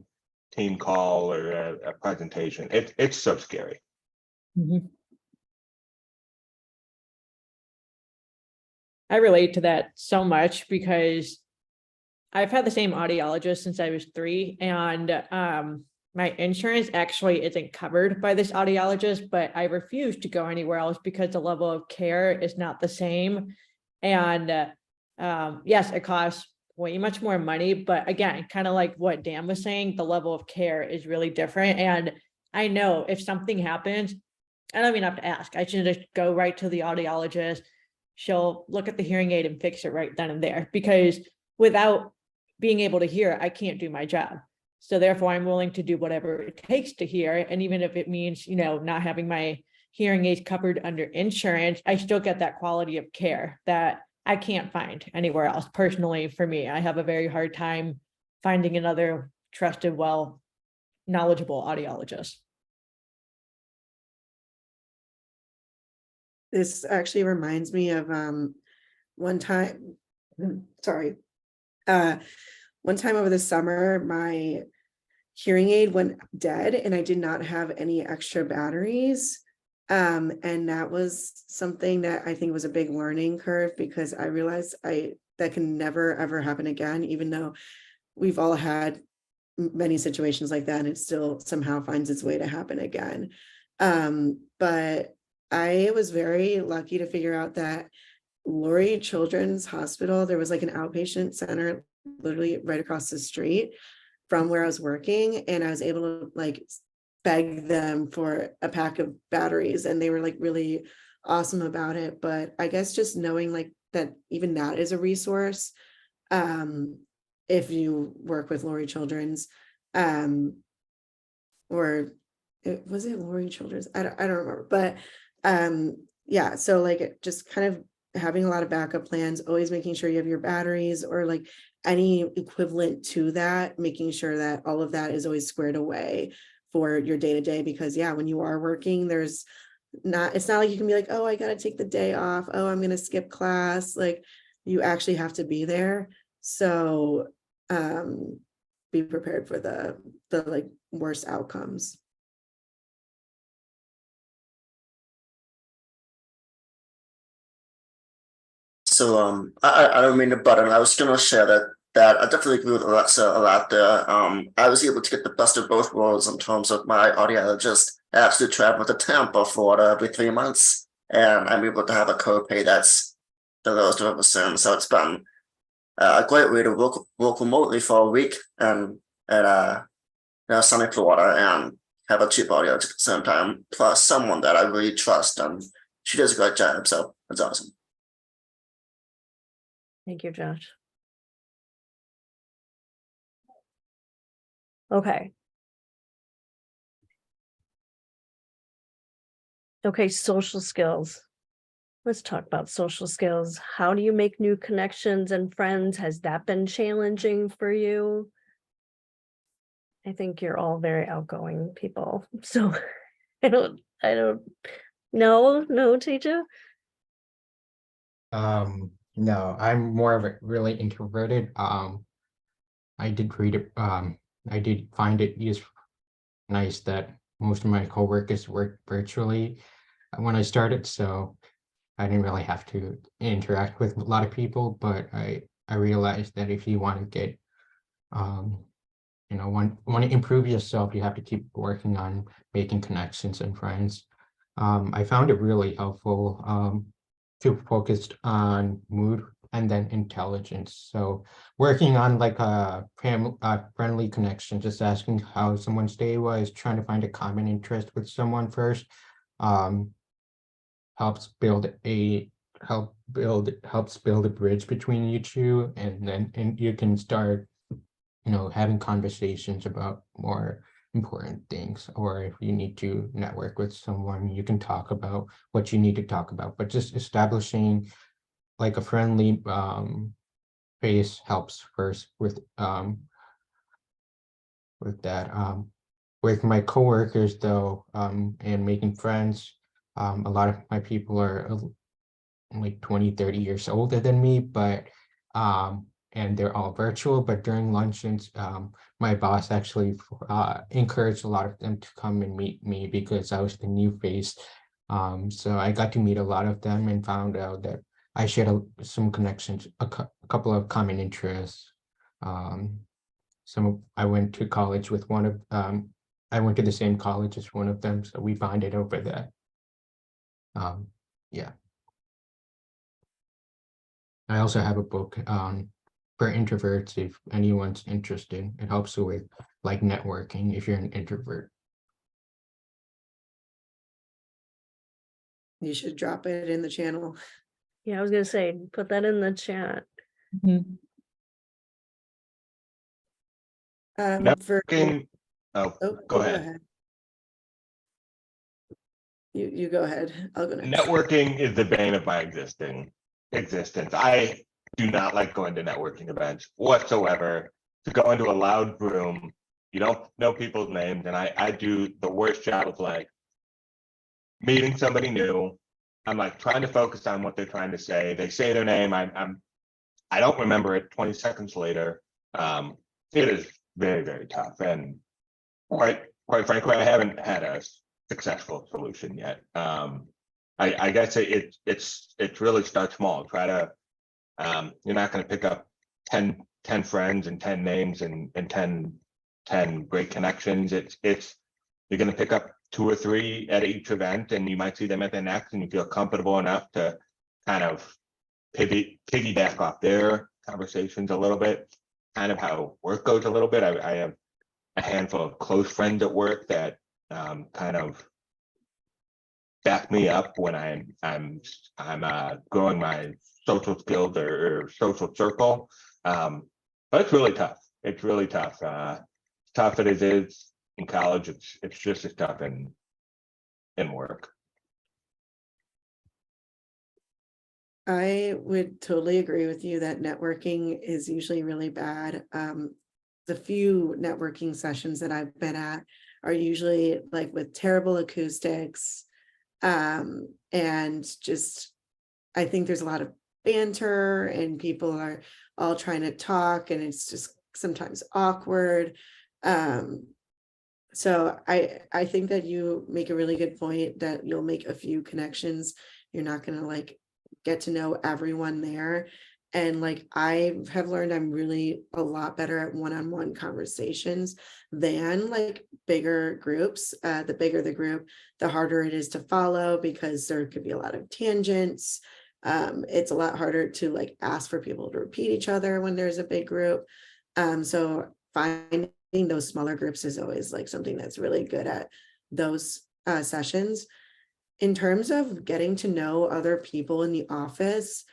S2: team call or a presentation. It's so scary.
S5: Mhm. I relate to that so much because I've had the same audiologist since I was 3, and my insurance actually isn't covered by this audiologist, but I refuse to go anywhere else because the level of care is not the same. And yes, it costs way much more money, but again, kind of like what Dan was saying, the level of care is really different. And I know if something happens, I don't even have to ask. I should just go right to the audiologist. She'll look at the hearing aid and fix it right then and there, because without being able to hear, I can't do my job. So therefore, I'm willing to do whatever it takes to hear. And even if it means, not having my hearing aids covered under insurance, I still get that quality of care that I can't find anywhere else. Personally, for me, I have a very hard time finding another trusted, knowledgeable audiologist.
S4: This actually reminds me of one time, sorry. One time over the summer, my hearing aid went dead and I did not have any extra batteries. And that was something that I think was a big learning curve, because I realized that can never ever happen again, even though we've all had many situations like that, and it still somehow finds its way to happen again. But I was very lucky to figure out that Lurie Children's Hospital, there was like an outpatient center literally right across the street from where I was working, and I was able to like beg them for a pack of batteries, and they were like really awesome about it. But I guess just knowing like that even that is a resource, if you work with Lurie Children's, or was it Lurie Children's? I don't remember, but yeah, so like just kind of having a lot of backup plans, always making sure you have your batteries or like any equivalent to that, making sure that all of that is always squared away for your day-to-day, because yeah, when you are working, it's not like you can be like, oh, I gotta take the day off, oh, I'm gonna skip class. Like you actually have to be there. So be prepared for the like worst outcomes.
S7: So I don't mean to butt in. I was gonna share that I definitely agree with Alexa a lot there. I was able to get the best of both worlds in terms of my audiologist actually travel to Tampa, Florida every 3 months, and I'm able to have a copay that's the lowest I've ever seen. So it's been a great way to work remotely for a week and at sunny Florida and have a cheap audiologist at the same time, plus someone that I really trust, and she does a great job. So it's awesome.
S1: Thank you, Josh. Okay. Okay, social skills. Let's talk about social skills. How do you make new connections and friends? Has that been challenging for you? I think you're all very outgoing people, so I don't no, Teja?
S3: No, I'm more of a really introverted. I did read it, I did find it nice that most of my coworkers work virtually when I started, so I didn't really have to interact with a lot of people, but I realized that if you want to get, want to improve yourself, you have to keep working on making connections and friends. I found it really helpful to focus on mood and then intelligence. So working on like a friendly connection, just asking how someone's day was, trying to find a common interest with someone first, helps build a bridge between you two, and then you can start having conversations about more important things, or if you need to network with someone, you can talk about what you need to talk about, but just establishing like a friendly face helps first with that. With my coworkers though, and making friends, a lot of my people are like 20-30 years older than me, but and they're all virtual, but during luncheons, my boss actually encouraged a lot of them to come and meet me because I was the new face. So I got to meet a lot of them and found out that I shared some connections, a couple of common interests. I went to college with one of I went to the same college as one of them, so we bonded over that. Yeah. I also have a book for introverts if anyone's interested. It helps with like networking if you're an introvert.
S4: You should drop it in the channel.
S1: Yeah, I was gonna say, put that in the chat.
S4: For
S2: Oh,
S4: oh,
S2: go
S4: you
S2: ahead.
S4: You go ahead. I'll go next.
S2: Networking is the bane of my existence. I do not like going to networking events whatsoever. To go into a loud room, you don't know people's names, and I do the worst job of like meeting somebody new. I'm like trying to focus on what they're trying to say. They say their name. I don't remember it 20 seconds later. It is very, very tough. And quite frankly, I haven't had a successful solution yet. I guess it's really start small. Try to, you're not going to pick up 10 friends and 10 names and 10 great connections. You're going to pick up 2 or 3 at each event, and you might see them at the next, and you feel comfortable enough to kind of piggyback off their conversations a little bit, kind of how work goes a little bit. I have a handful of close friends at work that kind of back me up when I'm growing my social skills or social circle. But it's really tough. It's really tough. Tough as it is in college. It's just as tough in work.
S4: I would totally agree with you that networking is usually really bad. The few networking sessions that I've been at are usually like with terrible acoustics. And just, I think there's a lot of banter and people are all trying to talk and it's just sometimes awkward. So I think that you make a really good point that you'll make a few connections. You're not going to like get to know everyone there. And like I have learned I'm really a lot better at one-on-one conversations than like bigger groups. The bigger the group, the harder it is to follow because there could be a lot of tangents. It's a lot harder to like ask for people to repeat each other when there's a big group. So finding those smaller groups is always like something that's really good at those sessions. In terms of getting to know other people in the office,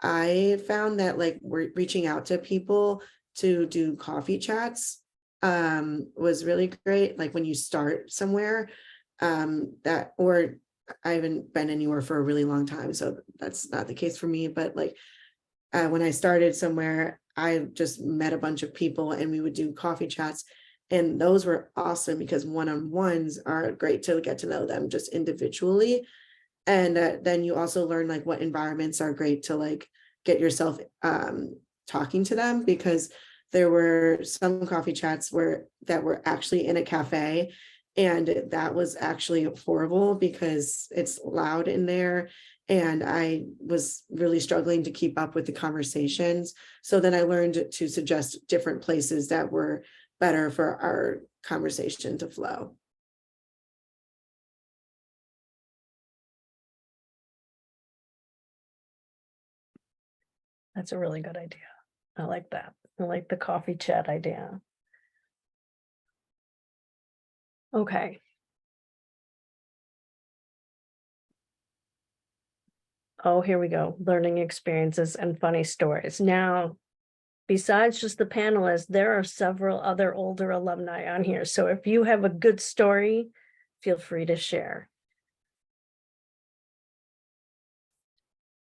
S4: I found that like we're reaching out to people to do coffee chats was really great. Like when you start somewhere, that, or I haven't been anywhere for a really long time, so that's not the case for me. But like when I started somewhere, I just met a bunch of people and we would do coffee chats. And those were awesome because one-on-ones are great to get to know them just individually. And then you also learn like what environments are great to like get yourself talking to them, because there were some coffee chats that were actually in a cafe, and that was actually horrible because it's loud in there. And I was really struggling to keep up with the conversations. So then I learned to suggest different places that were better for our conversation to flow.
S1: That's a really good idea. I like that. I like the coffee chat idea. Okay. Oh, here we go. Learning experiences and funny stories. Now, besides just the panelists, there are several other older alumni on here. So if you have a good story, feel free to share.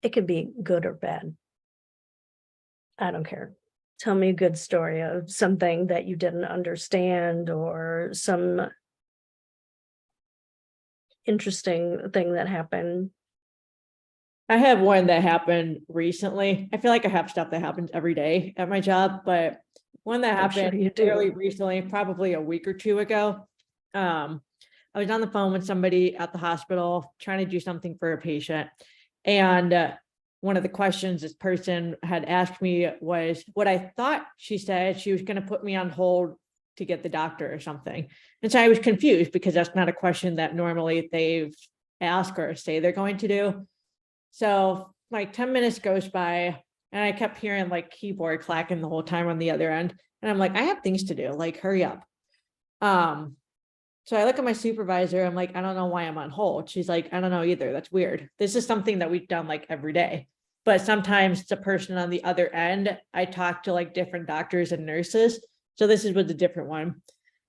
S1: It could be good or bad. I don't care. Tell me a good story of something that you didn't understand or some interesting thing that happened.
S5: I have one that happened recently. I feel like I have stuff that happens every day at my job, but one that
S1: I'm sure
S5: happened
S1: you do.
S5: fairly recently, probably a week or two ago. I was on the phone with somebody at the hospital trying to do something for a patient. And one of the questions this person had asked me was what I thought she said she was going to put me on hold to get the doctor or something. And so I was confused because that's not a question that normally they've asked or say they're going to do. So like 10 minutes goes by and I kept hearing like keyboard clacking the whole time on the other end. And I'm like, I have things to do, like hurry up. So I look at my supervisor, I'm like, I don't know why I'm on hold. She's like, I don't know either. That's weird. This is something that we've done like every day. But sometimes the person on the other end, I talk to like different doctors and nurses. So this was a different one.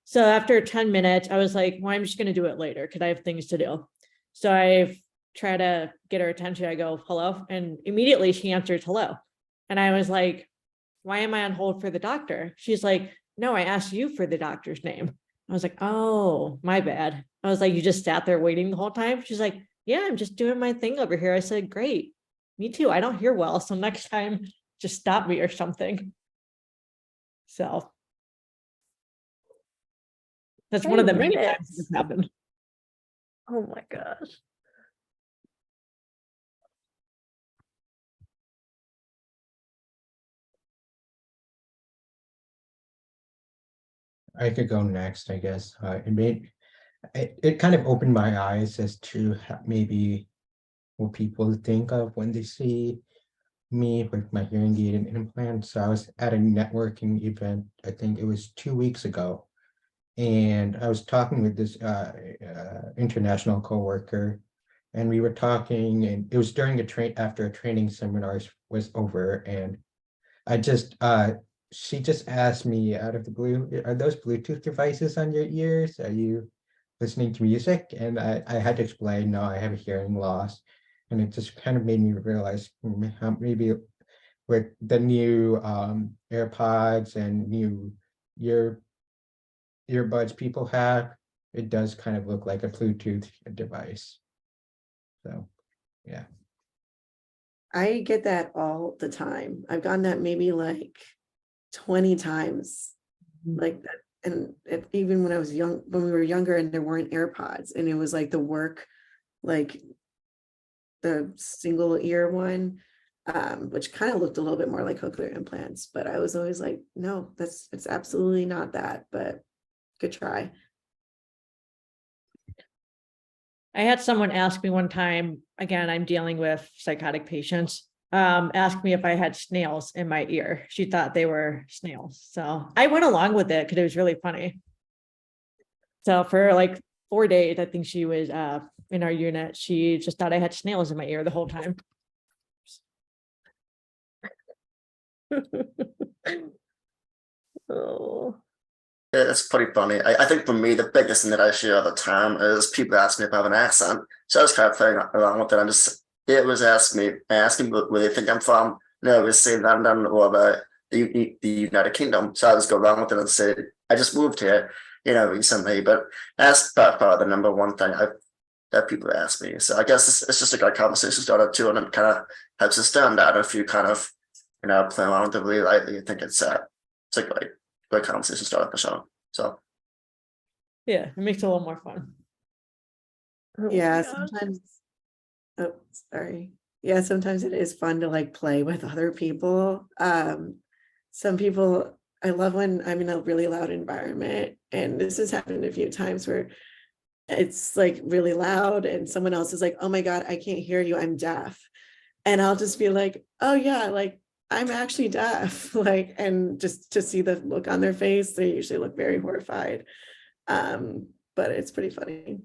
S5: So after 10 minutes, I was like, well, I'm just going to do it later because I have things to do. So I try to get her attention. I go, hello. And immediately she answers hello. And I was like, why am I on hold for the doctor? She's like, no, I asked you for the doctor's name. I was like, oh, my bad. I was like, you just sat there waiting the whole time? She's like, yeah, I'm just doing my thing over here. I said, great. Me too. I don't hear well. So next time, just stop me or something. So that's one of the many times this happened.
S1: Oh my gosh.
S3: I could go next, I guess. It kind of opened my eyes as to maybe what people think of when they see me with my hearing aid and implant. So I was at a networking event, I think it was 2 weeks ago, and I was talking with this international coworker, and we were talking, and it was during after a training seminar was over, and I just she just asked me out of the blue, are those Bluetooth devices on your ears? Are you listening to music? And I had to explain, no, I have a hearing loss. And it just kind of made me realize how maybe with the new AirPods and new earbuds people have, it does kind of look like a Bluetooth device. So, yeah.
S4: I get that all the time. I've gotten that maybe like 20 times like that. And even when I was young, when we were younger and there weren't AirPods, and it was like the work, like the single ear one, which kind of looked a little bit more like cochlear implants, but I was always like, no, it's absolutely not that, but good try.
S5: I had someone ask me one time, again, I'm dealing with psychotic patients, ask me if I had snails in my ear. She thought they were snails. So I went along with it because it was really funny. So for like 4 days, I think she was in our unit, she just thought I had snails in my ear the whole time.
S1: Oh,
S7: Yeah, it's pretty funny. I think for me, the biggest thing that I share all the time is people ask me if I have an accent. So I was kind of playing around with it. I'm just, it was asking where they think I'm from. No, it was say London or the United Kingdom. So I just go around with it and say, I just moved here, recently. But that's by far the number one thing that people ask me. So I guess it's just a good conversation starter too, and it kind of helps us stand out if you kind of, play around with it really lightly. I think it's a great conversation starter for sure. So
S5: Yeah, it makes it a little more fun.
S1: oh my
S4: Yeah,
S1: gosh.
S4: sometimes, oh, sorry. Yeah, sometimes it is fun to like play with other people. Some people, I love when I'm in a really loud environment, and this has happened a few times where it's like really loud and someone else is like, oh my God, I can't hear you, I'm deaf. And I'll just be like, oh yeah, like I'm actually deaf. Like, and just to see the look on their face, they usually look very horrified. But it's pretty funny.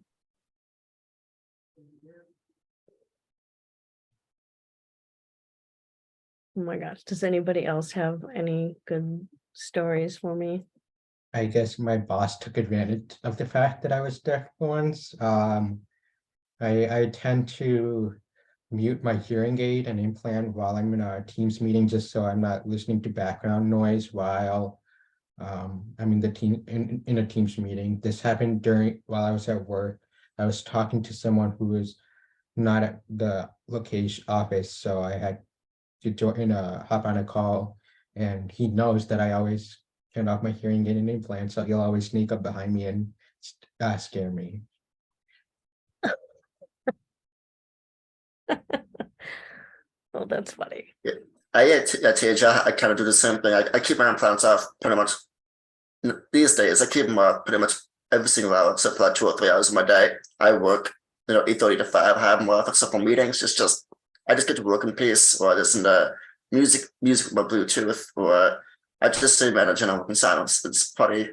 S1: Oh my gosh, does anybody else have any good stories for me?
S3: I guess my boss took advantage of the fact that I was deaf once. I tend to mute my hearing aid and implant while I'm in a Teams meeting, just so I'm not listening to background noise while I'm in the in a Teams meeting. This happened while I was at work. I was talking to someone who was not at the location office, so I had to hop on a call, and he knows that I always turn off my hearing aid and implant, so he'll always sneak up behind me and scare me.
S1: Oh, that's funny.
S7: I kind of do the same thing. I keep my implants off pretty much these days. I keep them off pretty much every single hour except for like 2 or 3 hours of my day. I work, 8:30 to 5. I have them off except for meetings. I just get to work in peace, or I listen to music with my Bluetooth, or I just stay managing and work in silence. It's pretty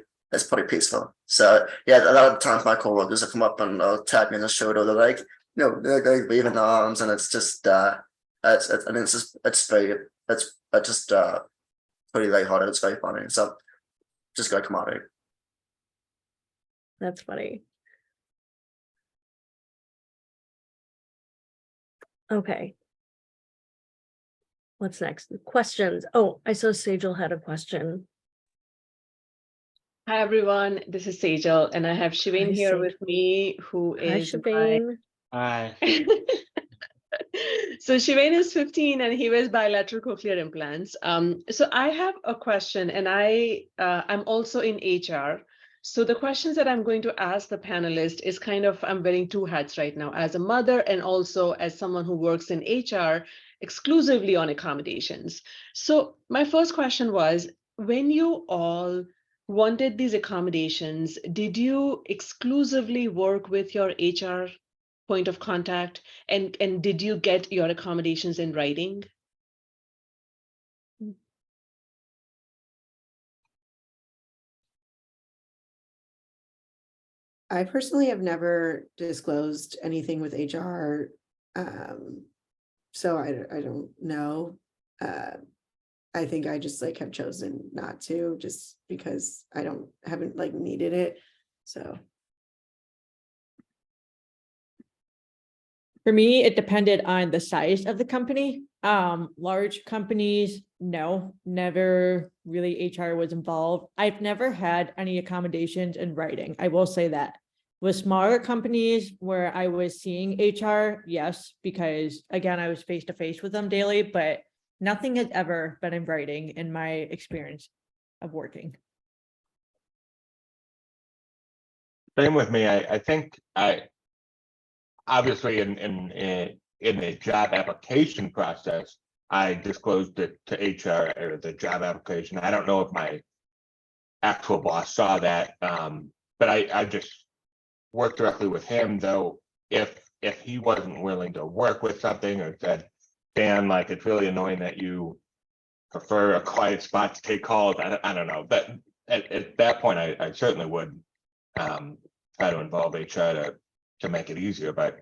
S7: peaceful. So yeah, a lot of the times my coworkers will come up and tag me in the shoulder. They're like, they're waving their arms, and it's just I mean, it's just pretty lighthearted. It's very funny. So just go come out.
S1: That's funny. Okay. What's next? Questions. Oh, I saw Sejal had a question.
S8: Hi everyone, this is Sejal, and I have Shiveen
S1: Hi,
S8: here
S1: Sejal.
S8: with me, who
S1: Hi,
S8: is
S1: Shabane.
S2: Hi.
S8: So Shiveen is 15 and he wears bilateral cochlear implants. So I have a question, and I'm also in HR. So the questions that I'm going to ask the panelist is I'm wearing two hats right now, as a mother and also as someone who works in HR exclusively on accommodations. So my first question was, when you all wanted these accommodations, did you exclusively work with your HR point of contact, and did you get your accommodations in writing?
S4: I personally have never disclosed anything with HR. So I don't know. I think I just have chosen not to, just because I haven't needed it. So
S5: For me, it depended on the size of the company. Large companies, no, never really HR was involved. I've never had any accommodations in writing. I will say that. With smaller companies where I was seeing HR, yes, because again, I was face to face with them daily, but nothing has ever been in writing in my experience of working.
S2: Same with me. I think obviously in the job application process, I disclosed it to HR or the job application. I don't know if my actual boss saw that, but I just worked directly with him. Though if he wasn't willing to work with something, or said, Dan, it's really annoying that you prefer a quiet spot to take calls. I don't know, but at that point, I certainly would try to involve HR to make it easier. But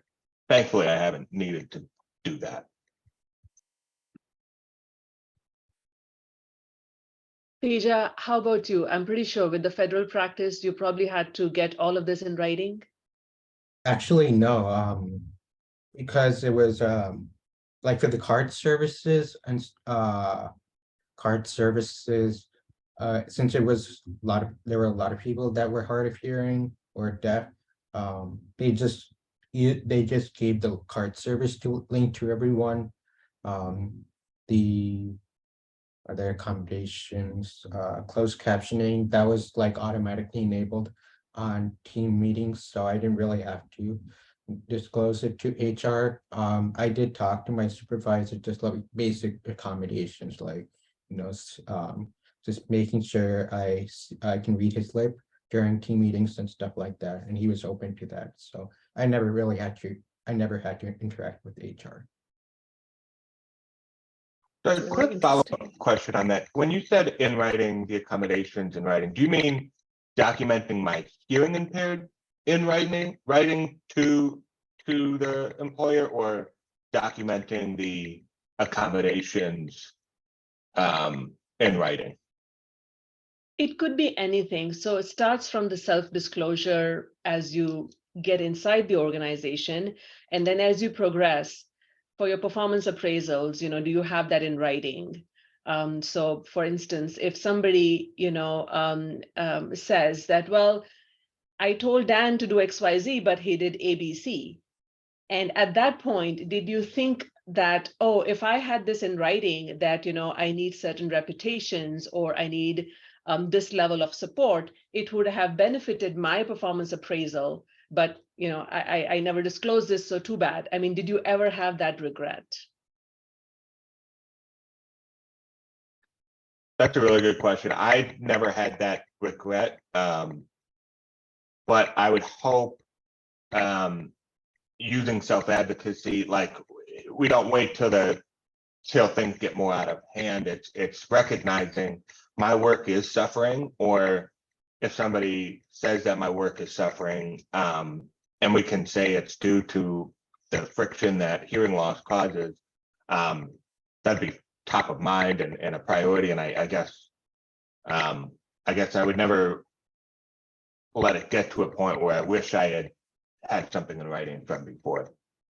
S2: thankfully, I haven't needed to do that.
S8: Teja, how about you? I'm pretty sure with the federal practice, you probably had to get all of this in writing.
S3: Actually, no, because it was like for the card services and card services, since it was there were a lot of people that were hard of hearing or deaf, they just gave the card service to link to everyone. The other accommodations, closed captioning, that was like automatically enabled on team meetings, so I didn't really have to disclose it to HR. I did talk to my supervisor, just like basic accommodations, like, just making sure I can read his lip during team meetings and stuff like that, and he was open to that. So I never had to interact with HR.
S2: So a
S8: Really
S2: quick
S8: interesting.
S2: follow-up question on that. When you said in writing, the accommodations in writing, do you mean documenting my hearing impaired in writing to the employer, or documenting the accommodations in writing?
S8: It could be anything. So it starts from the self-disclosure as you get inside the organization. And then as you progress for your performance appraisals, do you have that in writing? So for instance, if somebody, says that, well, I told Dan to do XYZ, but he did ABC. And at that point, did you think that, oh, if I had this in writing that, I need certain reputations or I need this level of support, it would have benefited my performance appraisal, but, I never disclosed this, so too bad. I mean, did you ever have that regret?
S2: That's a really good question. I never had that regret, but I would hope using self-advocacy, like, we don't wait till things get more out of hand. It's recognizing my work is suffering, or if somebody says that my work is suffering, and we can say it's due to the friction that hearing loss causes, that'd be top of mind and a priority. And I guess I would never let it get to a point where I wish I had something in writing from before.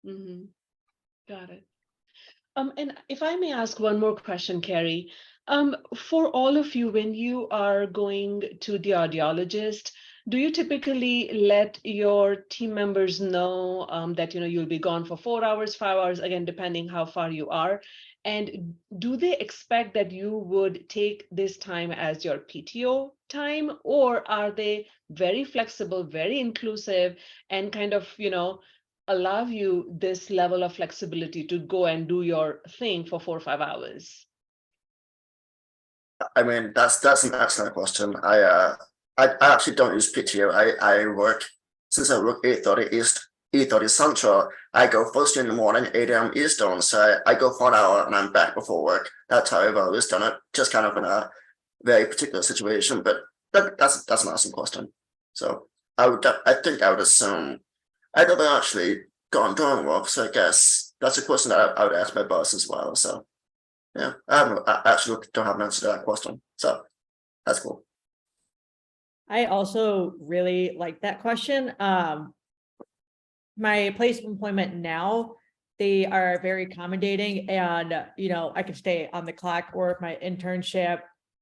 S8: Mm-hmm. Got it. And if I may ask one more question, Carrie, for all of you, when you are going to the audiologist, do you typically let your team members know that you'll be gone for 4 hours, 5 hours, again, depending how far you are? And do they expect that you would take this time as your PTO time, or are they very flexible, very inclusive, and kind of, allow you this level of flexibility to go and do your thing for 4 or 5 hours?
S7: I mean, that's an excellent question. I actually don't use PTO. I work, since I work 8:30 East, 8:30 Central. I go first in the morning, 8 a.m. Eastern. So I go for an hour and I'm back before work. That's how I've always done it. Just kind of in a very particular situation, but that's an awesome question. So I think I would assume I never actually gone during work, so I guess that's a question that I would ask my boss as well. So yeah, I actually don't have an answer to that question. So that's cool.
S5: I also really like that question. My place of employment now, they are very accommodating, and I can stay on the clock, or my internship,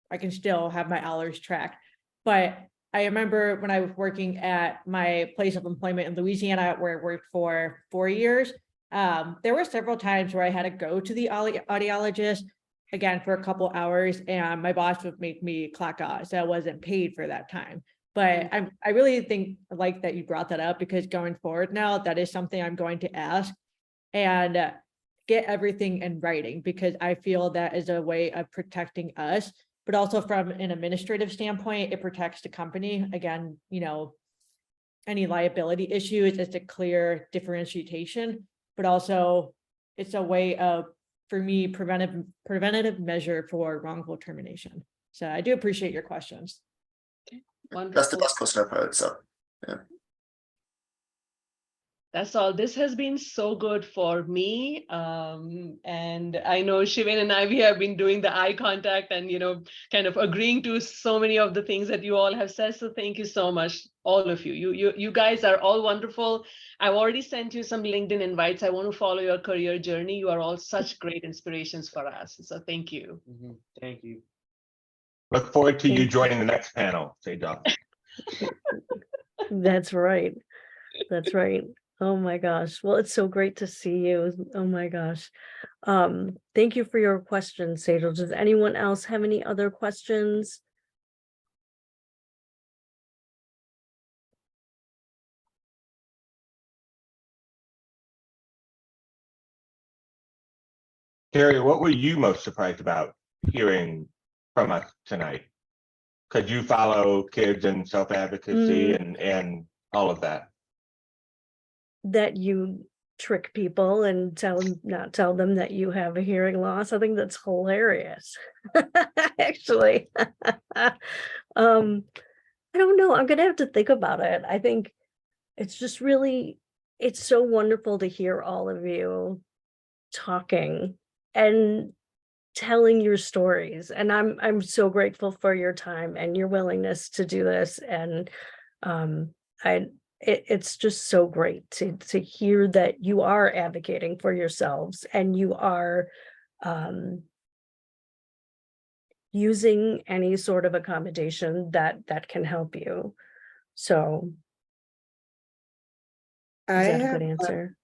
S5: I can still have my hours tracked. But I remember when I was working at my place of employment in Louisiana, where I worked for 4 years, there were several times where I had to go to the audiologist, again, for a couple hours, and my boss would make me clock out, so I wasn't paid for that time. But I really think, like, that you brought that up, because going forward now, that is something I'm going to ask and get everything in writing, because I feel that is a way of protecting us, but also from an administrative standpoint, it protects the company. Again, any liability issues, it's a clear differentiation, but also it's a way of, for me, preventative measure for wrongful termination. So I do appreciate your questions.
S7: That's the best question I've heard. So yeah.
S8: That's all. This has been so good for me. And I know Shivan and I, we have been doing the eye contact and, kind of agreeing to so many of the things that you all have said. So thank you so much, all of you. You guys are all wonderful. I've already sent you some LinkedIn invites. I want to follow your career journey. You are all such great inspirations for us. So thank you.
S9: Thank you.
S2: Look forward to you
S1: Thank you.
S2: joining the next panel, Sejal.
S1: That's right. That's right. Oh my gosh. Well, it's so great to see you. Oh my gosh. Thank you for your questions, Sejal. Does anyone else have any other questions?
S2: Carrie, what were you most surprised about hearing from us tonight? Because you follow kids and self-advocacy and all of that.
S1: That you trick people and not tell them that you have a hearing loss. I think that's hilarious. Actually. I don't know. I'm gonna have to think about it. I think it's just really, it's so wonderful to hear all of you talking and telling your stories. And I'm so grateful for your time and your willingness to do this. And it's just so great to hear that you are advocating for yourselves and you are using any sort of accommodation that can help you. So
S4: I
S1: is that a
S4: have
S1: good answer?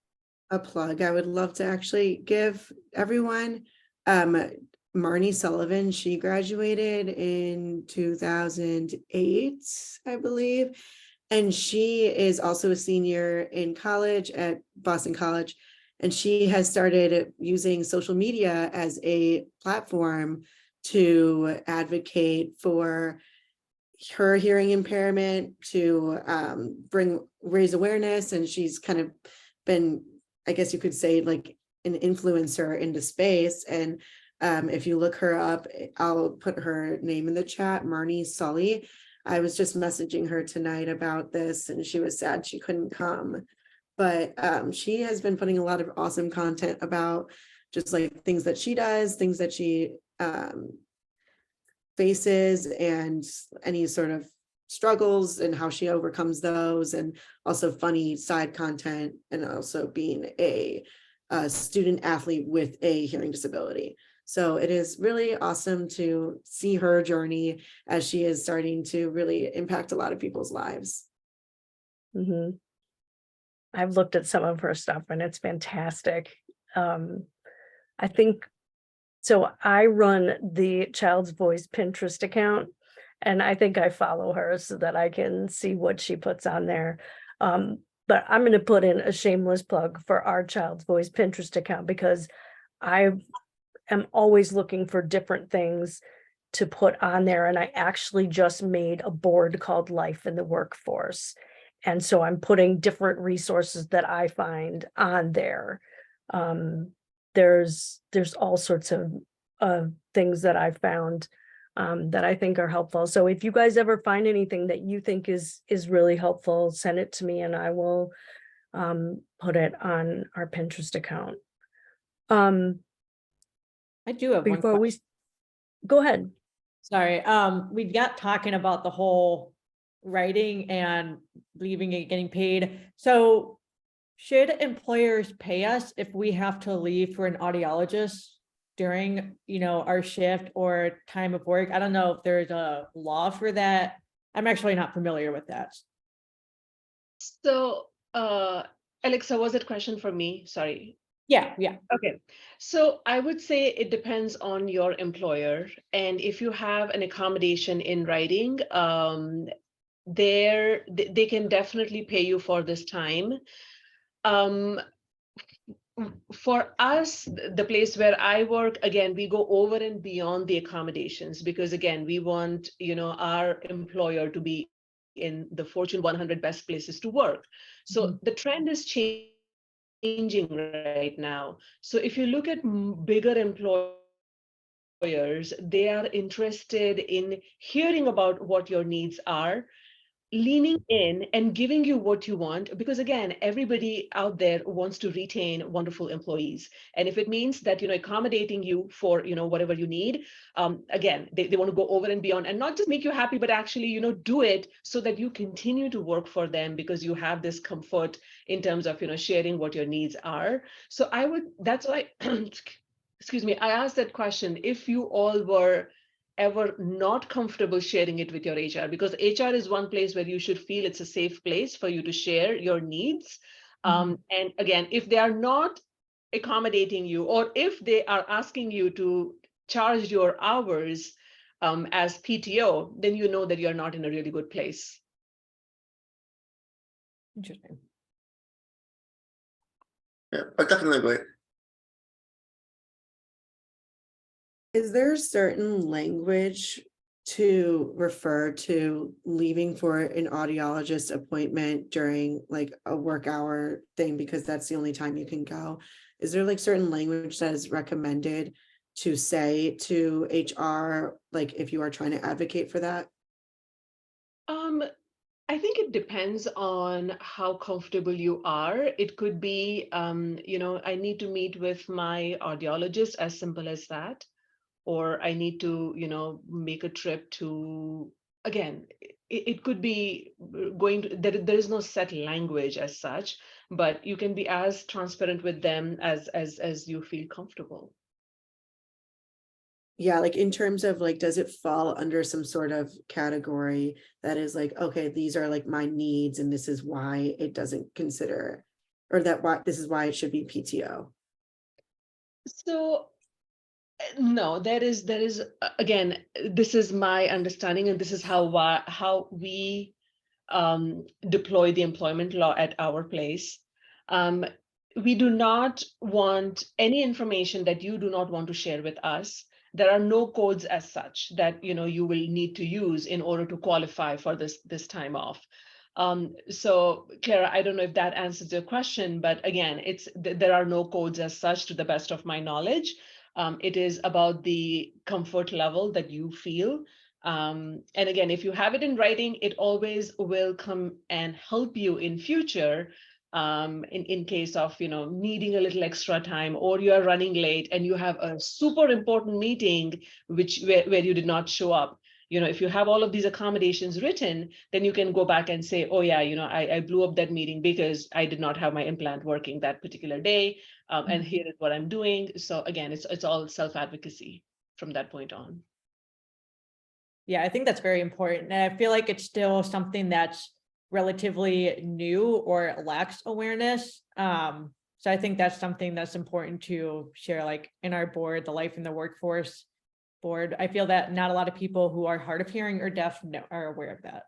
S4: a plug I would love to actually give everyone. Marnie Sullivan, she graduated in 2008, I believe. And she is also a senior in college at Boston College. And she has started using social media as a platform to advocate for her hearing impairment, to raise awareness. And she's kind of been, I guess you could say, like an influencer into space. And if you look her up, I'll put her name in the chat, Marnie Sully. I was just messaging her tonight about this and she was sad she couldn't come. But she has been putting a lot of awesome content about just like things that she does, things that she faces and any sort of struggles and how she overcomes those, and also funny side content, and also being a student athlete with a hearing disability. So it is really awesome to see her journey as she is starting to really impact a lot of people's lives.
S1: I've looked at some of her stuff and it's fantastic. I think, so I run the Child's Voice Pinterest account and I think I follow her so that I can see what she puts on there. But I'm going to put in a shameless plug for our Child's Voice Pinterest account because I am always looking for different things to put on there. And I actually just made a board called Life in the Workforce. And so I'm putting different resources that I find on there. There's all sorts of things that I found that I think are helpful. So if you guys ever find anything that you think is really helpful, send it to me and I will put it on our Pinterest account.
S5: I do have one
S1: Before
S5: question.
S1: Go ahead.
S5: Sorry, we got talking about the whole writing and leaving it getting paid. So should employers pay us if we have to leave for an audiologist during, our shift or time of work? I don't know if there's a law for that. I'm actually not familiar with that.
S8: So, Alexa, was it a question for me? Sorry.
S5: Yeah.
S8: Okay. So I would say it depends on your employer. And if you have an accommodation in writing, they can definitely pay you for this time. For us, the place where I work, again, we go over and beyond the accommodations because, again, we want, our employer to be in the Fortune 100 best places to work. So the trend is changing right now. So if you look at bigger employers, they are interested in hearing about what your needs are. leaning in and giving you what you want, because again, everybody out there wants to retain wonderful employees. And if it means that, accommodating you for, whatever you need, again, they want to go over and beyond and not just make you happy, but actually, do it so that you continue to work for them because you have this comfort in terms of, sharing what your needs are. So that's why, excuse me, I asked that question. If you all were ever not comfortable sharing it with your HR, because HR is one place where you should feel it's a safe place for you to share your needs. And again, if they are not accommodating you, or if they are asking you to charge your hours as PTO, then you know that you're not in a really good place.
S5: Interesting.
S7: Yeah, I definitely agree.
S4: Is there certain language to refer to leaving for an audiologist appointment during like a work hour thing, because that's the only time you can go? Is there like certain language that is recommended to say to HR, like if you are trying to advocate for that?
S8: I think it depends on how comfortable you are. It could be, I need to meet with my audiologist, as simple as that. Or I need to, make a trip to, again, it could be going to, there is no set language as such, but you can be as transparent with them as you feel comfortable.
S4: Yeah, like in terms of like, does it fall under some sort of category that is like, okay, these are like my needs and this is why it doesn't consider, or this is why it should be PTO?
S8: So no, there is again, this is my understanding, and this is how we deploy the employment law at our place. We do not want any information that you do not want to share with us. There are no codes as such that you will need to use in order to qualify for this time off. So Clara, I don't know if that answers your question, but again, there are no codes as such to the best of my knowledge. It is about the comfort level that you feel. And again, if you have it in writing, it always will come and help you in future, in case of needing a little extra time, or you are running late and you have a super important meeting where you did not show up. If you have all of these accommodations written, then you can go back and say, oh yeah, I blew up that meeting because I did not have my implant working that particular day, and here is what I'm doing. So again, it's all self-advocacy from that point on.
S5: Yeah, I think that's very important. And I feel like it's still something that's relatively new or lacks awareness. So I think that's something that's important to share, like in our board, the Life in the Workforce board. I feel that not a lot of people who are hard of hearing or deaf are aware of that.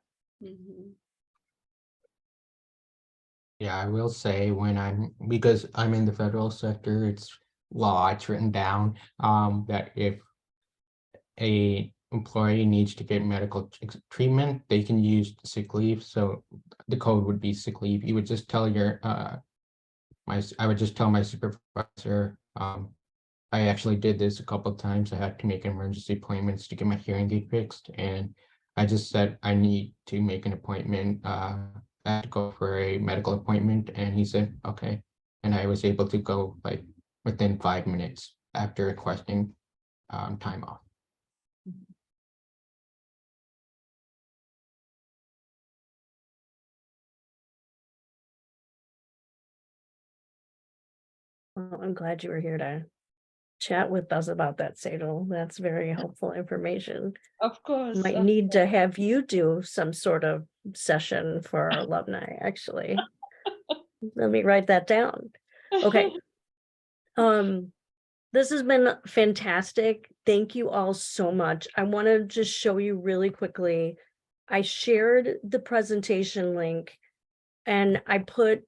S3: Yeah, I will say because I'm in the federal sector, it's law, it's written down, that if a employee needs to get medical treatment, they can use sick leave. So the code would be sick leave. You would just tell I would just tell my supervisor. I actually did this a couple of times. I had to make emergency appointments to get my hearing aid fixed, and I just said I need to make an appointment. I had to go for a medical appointment, and he said okay, and I was able to go like within 5 minutes after requesting time off.
S1: Well, I'm glad you were here to chat with us about that, Sejal. That's very helpful information.
S8: Of course.
S1: Might need to have you do some sort of session for our alumni, actually. Let me write that down. Okay. This has been fantastic. Thank you all so much. I want to just show you really quickly. I shared the presentation link and I put